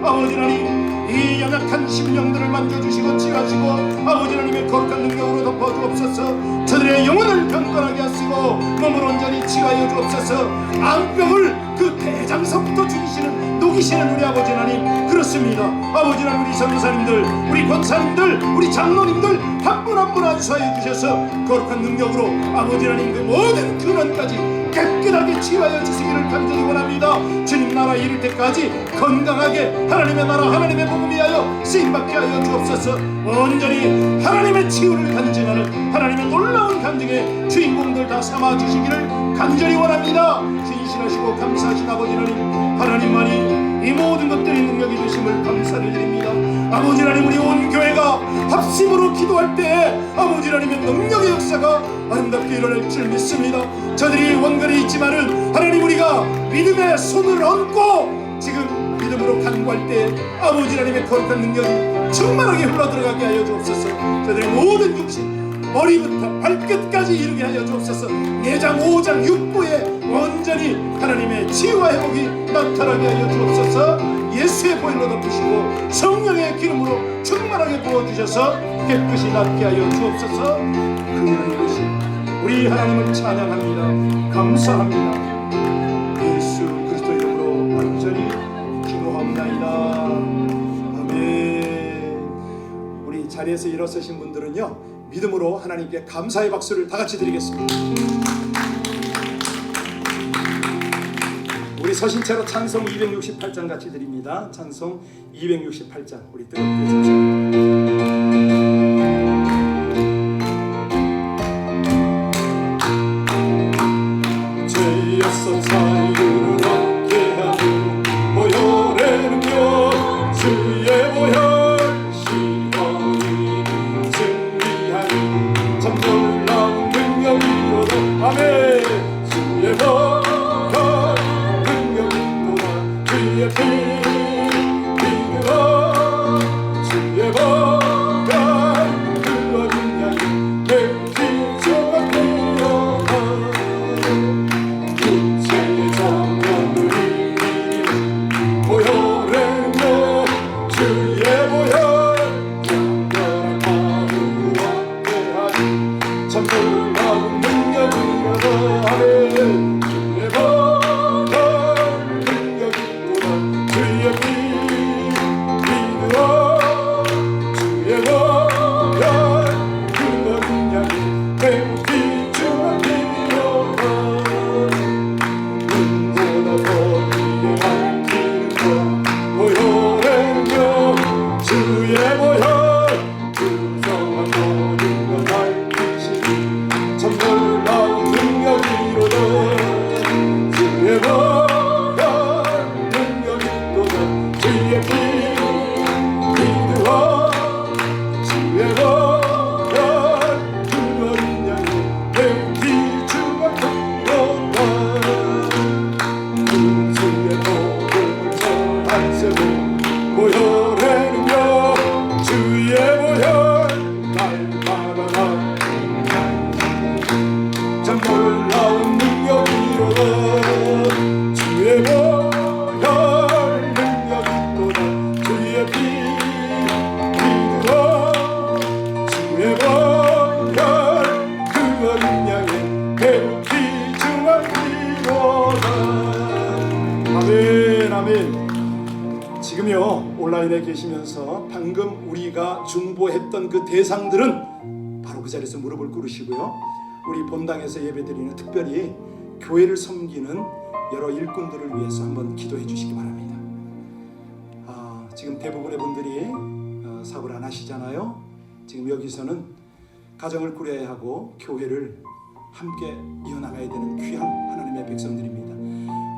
아버지 하나님 이 연약한 심령들을 만져주시고 치유하시고 아버지 하나님의 거룩한 능력으로 덮어주옵소서. 저들의 영혼을 경건하게 하시고 몸을 온전히 치유하여 주옵소서. 암병을 그 대장서부터 죽이시는 녹이시는 우리 아버지 하나님 그렇습니다. 아버지 하나님 우리 전도사님들 우리 권사님들 우리 장로님들 한 분 한 분 안수하여 주셔서 거룩한 능력으로 아버지 하나님 그 모든 근원까지 깨끗하게 치유하여 주시기를 간절히 원합니다. 주님 나라 이룰 때까지 건강하게 하나님의 나라 하나님의 복음 위하여 쓰임받게 하여 주옵소서. 온전히 하나님의 치유를 간증하는 하나님의 놀라운 간증의 주인공들 다 삼아주시기를 간절히 원합니다. 신실하시고 감사하신 아버지 하나님 하나님만이 이 모든 것들이 능력이 되심을 감사를 드립니다. 아버지 하나님 우리 온 교회가 합심으로 기도할 때에 아버지 하나님의 능력의 역사가 아름답게 일어날 줄 믿습니다. 저들이 원근에 있지만은 하나님 우리가 믿음의 손을 얹고 지금 믿음으로 간구할 때 아버지 하나님의 거룩한 능력이 충만하게 흘러들어가게 하여 주옵소서. 저들의 모든 육신 머리부터 발끝까지 이르게 하여 주옵소서. 내장 5장 6부에 온전히 하나님의 치유와 회복이 나타나게 하여 주옵소서. 예수의 보혈로 덮으시고 성령의 기름으로 충만하게 부어주셔서 깨끗이 낫게 하여 주옵소서. 그 이르신 우리 하나님을 찬양합니다. 감사합니다. 예수 그리스도 이름으로 완전히 기도합나이다. 아멘. 우리 자리에서 일어서신 분들은요 믿음으로 하나님께 감사의 박수를 다 같이 드리겠습니다. 우리 서신체로 찬송 268장 같이 드립니다. 찬송 268장 우리 뜨겁게 찬송. 죄였던 사유를 얻게 하는 보혈의 능력 주의 보혈 시원히 승리하는 참 놀라운 능력이로다. 아멘. 주의 보혈 능력이로다. 주의 피 믿으라. 주의 보혈 그와 능력이 내 피조가 되어라. 육체의 정령을 이기는 보혈의 능력 주의 보혈 영원한 마음으로 함께하니 참 놀라운 능력이로다. 아멘. 주의 보혈 능력이로다. 주의 피 믿으라. 주의 보혈 그와 능력이 내 피조가 되어라. 눈보다 더 크게 밝히는 것 보혈의 능력 주의 보혈 풍성한 모든 것 밝히시니 참 놀라운 능력이로다. 주의 보혈 능력이로다. 주의 피 믿으라. 주의 보혈 그와 능력이 내 피주가 온라인에 계시면서 방금 우리가 중보했던 그 대상들은 바로 그 자리에서 무릎을 꿇으시고요. 우리 본당에서 예배드리는 특별히 교회를 섬기는 여러 일꾼들을 위해서 한번 기도해 주시기 바랍니다. 지금 대부분의 분들이 사고를 안 하시잖아요. 지금 여기서는 가정을 꾸려야 하고 교회를 함께 이어나가야 되는 귀한 하나님의 백성들입니다.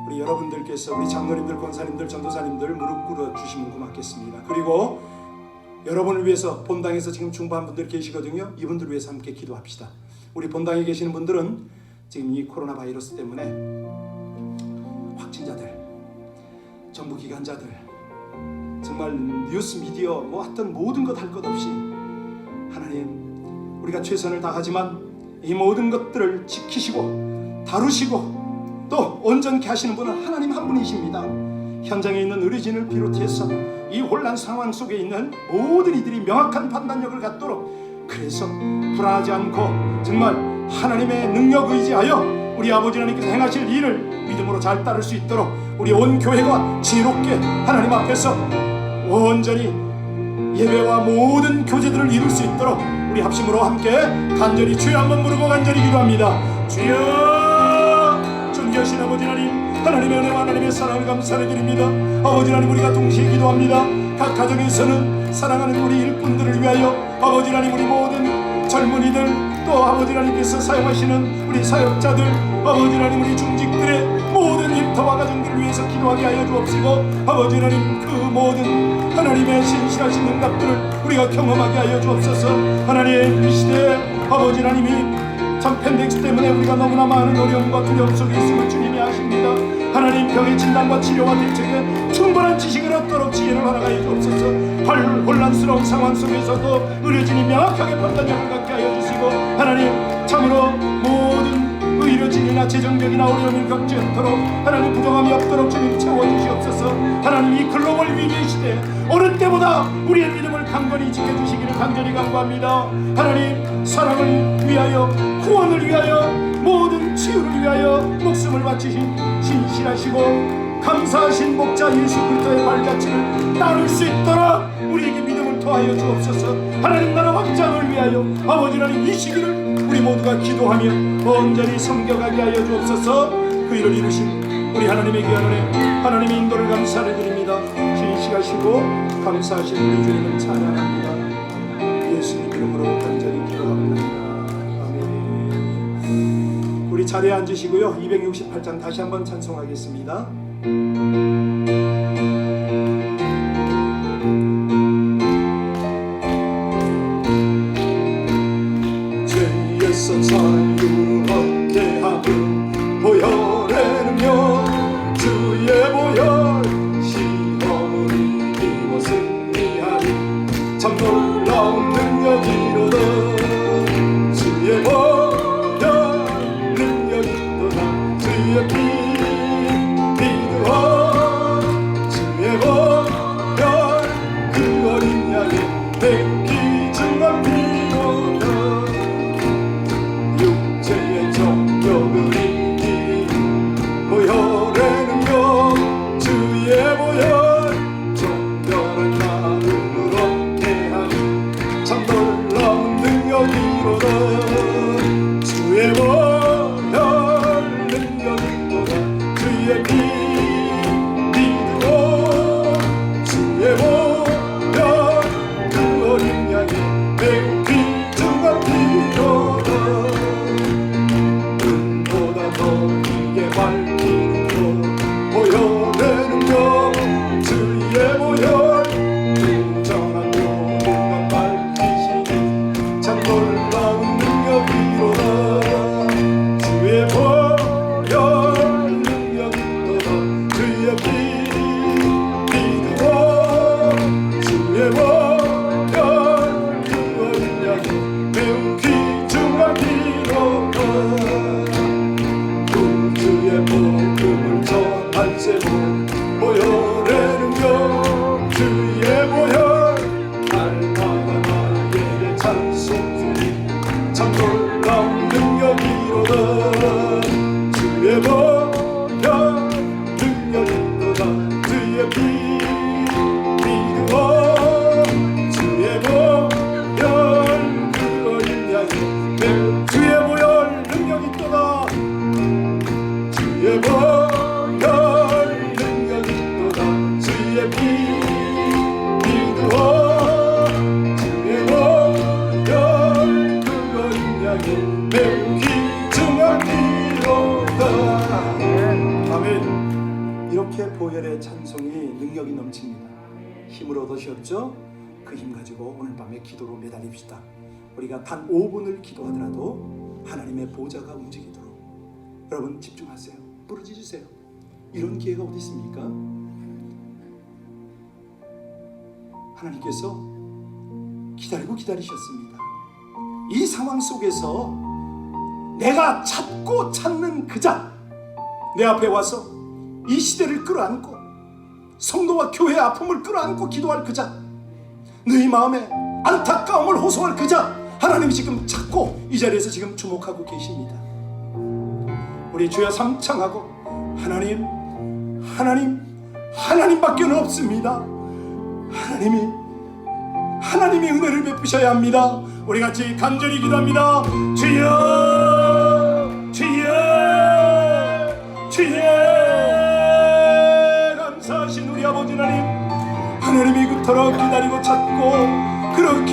우리 여러분들께서 우리 장로님들, 권사님들, 전도사님들 무릎 꿇어 주시면 고맙겠습니다. 그리고 여러분을 위해서 본당에서 지금 중보한 분들 계시거든요. 이분들을 위해서 함께 기도합시다. 우리 본당에 계시는 분들은 지금 이 코로나 바이러스 때문에 확진자들, 정부 기관자들, 정말 뉴스 미디어 뭐 어떤 모든 것 할 것 없이 하나님, 우리가 최선을 다하지만 이 모든 것들을 지키시고 다루시고 또 온전케 하시는 분은 하나님 한 분이십니다. 현장에 있는 의료진을 비롯해서 이 혼란 상황 속에 있는 모든 이들이 명확한 판단력을 갖도록, 그래서 불안하지 않고 정말 하나님의 능력 의지하여 우리 아버지 하나님께서 행하실 일을 믿음으로 잘 따를 수 있도록 우리 온 교회가 지혜롭게 하나님 앞에서 온전히 예배와 모든 교제들을 이룰 수 있도록 우리 합심으로 함께 간절히 주여 한번 부르고 간절히 기도합니다. 주여, 존귀하신 아버지 하나님, 하나님의 은혜와 하나님의 사랑을 감사를 드립니다. 아버지 하나님, 우리가 동시에 기도합니다. 각 가정에서는 사랑하는 우리 일꾼들을 위하여 아버지 하나님, 우리 모든 젊은이들, 또 아버지 하나님께서 사용하시는 우리 사역자들, 아버지 하나님, 우리 중직들의 모든 일터와 가정들을 위해서 기도하게 하여 주옵시고, 아버지 하나님, 그 모든 하나님의 신실하신 응답들을 우리가 경험하게 하여 주옵소서. 하나님, 이 시대에 아버지 하나님이 참 팬데믹 때문에 우리가 너무나 많은 어려움과 두려움 속에 있음을 주님이 아십니다. 하나님, 병의 진단과 치료와 대책에 충분한 지식을 얻도록 지혜를 허락하여 주옵소서. 혼란스러운 상황 속에서도 의료진이 명확하게 판단력을 갖게 하여 주시고, 하나님, 참으로 모든 의료진이나 재정적이나 어려움을 겪지 않도록 하나님 부족함이 없도록 주님 채워주시옵소서. 하나님, 이 글로벌 위기의 시대에 어느 때보다 우리의 믿음을 강건히 지켜주시기를 간절히 간구합니다. 하나님, 사랑을 위하여, 구원을 위하여, 모든 치유를 위하여 목숨을 바치신 신실하시고 감사하신 목자 예수 그리스도의 발자취를 따를 수 있도록 우리에게 믿음을 더하여 주옵소서. 하나님 나라 확장을 위하여 아버지 하나님, 이 시기를 우리 모두가 기도하며 온전히 섬겨가게 하여 주옵소서. 그 일을 이루신 우리 하나님의 귀한 은혜, 하나님의 인도를 감사를 드립니다. 신실하시고 감사하신 우리 주님을 찬양합니다. 예수님 이름으로 간절히 기도합니다. 아멘. 우리 자리에 앉으시고요. 268장 다시 한번 찬송하겠습니다. 죄에서 자유를 얻게 하는 보혈의 능력, 주의 보혈, 시험을 이기고 승리하니 참 놀라운 능력이로다. 주의 보혈 능력이로다. 주의 피 믿으어, 주의 보혈 그 어린 양의 백기 증언 피로다. 육체의 정욕을 이렇게 보혈의 찬송이 능력이 넘칩니다. 힘을 얻으셨죠? 그 힘 가지고 오늘 밤에 기도로 매달립시다. 우리가 단 5분을 기도하더라도 하나님의 보좌가 움직이도록 여러분 집중하세요. 부르짖으세요. 이런 기회가 어디 있습니까? 하나님께서 기다리고 기다리셨습니다. 이 상황 속에서 내가 찾고 찾는 그자, 내 앞에 와서 이 시대를 끌어안고 성도와 교회의 아픔을 끌어안고 기도할 그자, 너희 마음에 안타까움을 호소할 그자, 하나님이 지금 찾고 이 자리에서 지금 주목하고 계십니다. 우리 주여 삼창하고 하나님밖에 없습니다. 하나님이 은혜를 베푸셔야 합니다. 우리 같이 간절히 기도합니다. 주여, 주여, 주여. 감사하신 우리 아버지 하나님이 그토록 기다리고 찾고 그렇게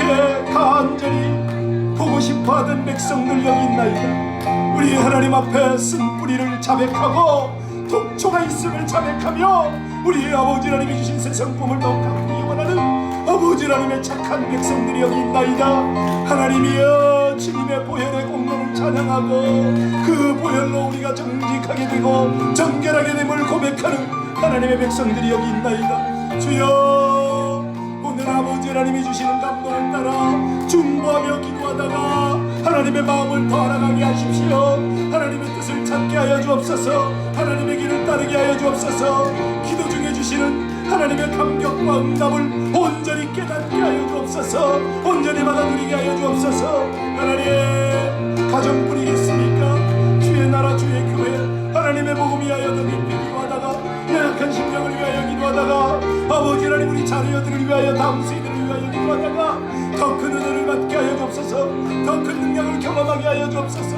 간절히 보고 싶어하던 백성들 여기 있나이다. 우리 하나님 앞에 쓴 뿌리를 자백하고 독초가 있음을 자백하며 우리 아버지 하나님이 주신 새 성품을 더욱 갖기 원하는 아버지 하나님의 착한 백성들이 여기 있나이다. 하나님이여, 주님의 보혈의 공로를 찬양하고 그 보혈로 우리가 정직하게 되고 정결하게 됨을 고백하는 하나님의 백성들이 여기 있나이다. 주여, 오늘 아버지 하나님이 주시는 감동을 따라 중보하며 기도하다가 하나님의 마음을 더 알아가게 하십시오. 하나님의 뜻을 찾게 하여 주옵소서. 하나님의 길을 따르게 하여 주옵소서. 기도 중에 주시는 하나님의 감격과 응답을 온전히 깨닫게 하여 주옵소서. 온전히 받아들이게 하여 주옵소서. 하나님, 가정 뿌리겠습니까? 주의 나라 주의 교회 하나님의 복음 위하여 더 깊이 기도하다가 연약한 심령을 위하여 기도하다가 아버지 하나님 우리 자녀들을 위하여 다음 세대를 위하여 기도하다가 더 큰 은혜를 받게 하여 주옵소서. 더 큰 능력을 경험하게 하여 주옵소서.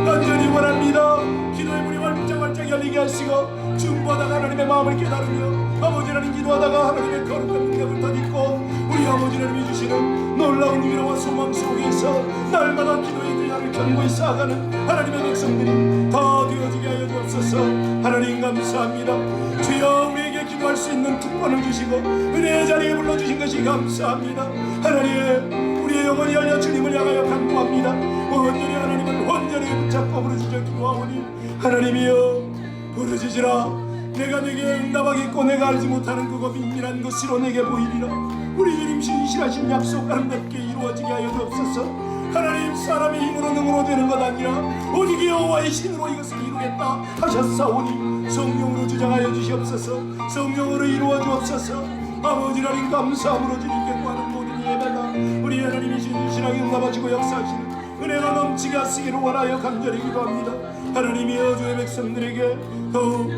간절히 원합니다. 기도의 문이 활짝 열리게 하시고 중보하다가 하나님의 마음을 깨달으며 아버지 하나님 기도하다가 하나님의 거룩한 능력을 덧입고 우리 아버지 하나님이 주시는 놀라운 위로와 소망 속에서 날마다 기도의 대야를 견고히 쌓아가는 하나님의 백성들이 더 되어지게 하여 주옵소서. 하나님 감사합니다. 주여, 우리에게 기도할 수 있는 특권을 주시고 은혜의 자리에 불러주신 것이 감사합니다. 하나님, 우리의 영혼이 열려 주님을 향하여 간구합니다. 온전히 하나님을 온전히 붙잡고 부르짖어 기도하오니 하나님이여, 부르짖으라. 내가 내게 응답하겠고 내가 알지 못하는 그거 민밀한 것으로 내게 보이리라. 우리 주님 신실하신 약속 아름답게 이루어지게 하여 주옵소서. 하나님, 사람의 힘으로 능으로 되는 것 아니라 오직 여호와의 신으로 이것을 이루겠다 하셨사오니 성령으로 주장하여 주시옵소서. 성령으로 이루어 주옵소서. 아버지 하나님, 감사함으로 주님께 구하는 모든 예배가 우리 하나님이 신실하게 응답하시고 역사하시는 은혜가 넘치게 하시기를 원하여 간절히 기도합니다. 하나님이여, 주의 백성들에게 더욱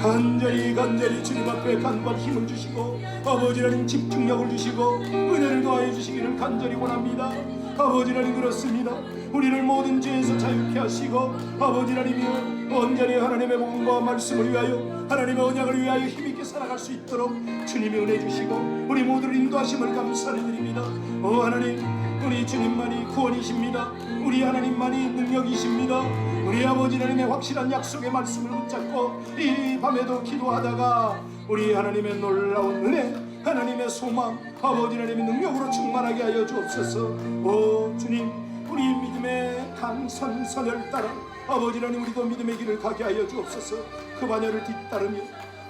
간절히 주님 앞에 간구할 힘을 주시고 아버지 하나님 집중력을 주시고 은혜를 더하여 주시기를 간절히 원합니다. 아버지 하나님, 그렇습니다. 우리를 모든 죄에서 자유케 하시고 아버지 하나님이여, 온전히 하나님의 복음과 말씀을 위하여 하나님의 언약을 위하여 힘있게 살아갈 수 있도록 주님이 은혜 주시고 우리 모두를 인도하심을 감사를 드립니다. 오 하나님, 우리 주님만이 구원이십니다. 우리 하나님만이 능력이십니다. 우리 아버지 하나님의 확실한 약속의 말씀을 붙잡고 이 밤에도 기도하다가 우리 하나님의 놀라운 은혜, 하나님의 소망, 아버지 하나님의 능력으로 충만하게 하여 주옵소서. 오 주님, 우리 믿음의 강선선을 따라 아버지 하나님 우리도 믿음의 길을 가게 하여 주옵소서. 그 반열을 뒤따르며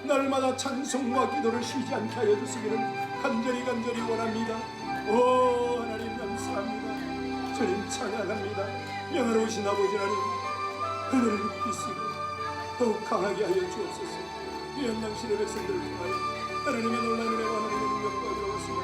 날마다 찬송과 기도를 쉬지 않게 하여 주시기를 간절히 원합니다. 오 하나님, 감사합니다. 주님 찬양합니다. 영원하신 아버지 하나님, 은혜를 입히시고 더욱 강하게 하여 주옵소서. 귀한 당신의 백성들을 통하여 하나님의 놀라운 은혜와 하나님의 능력과 이루어지시는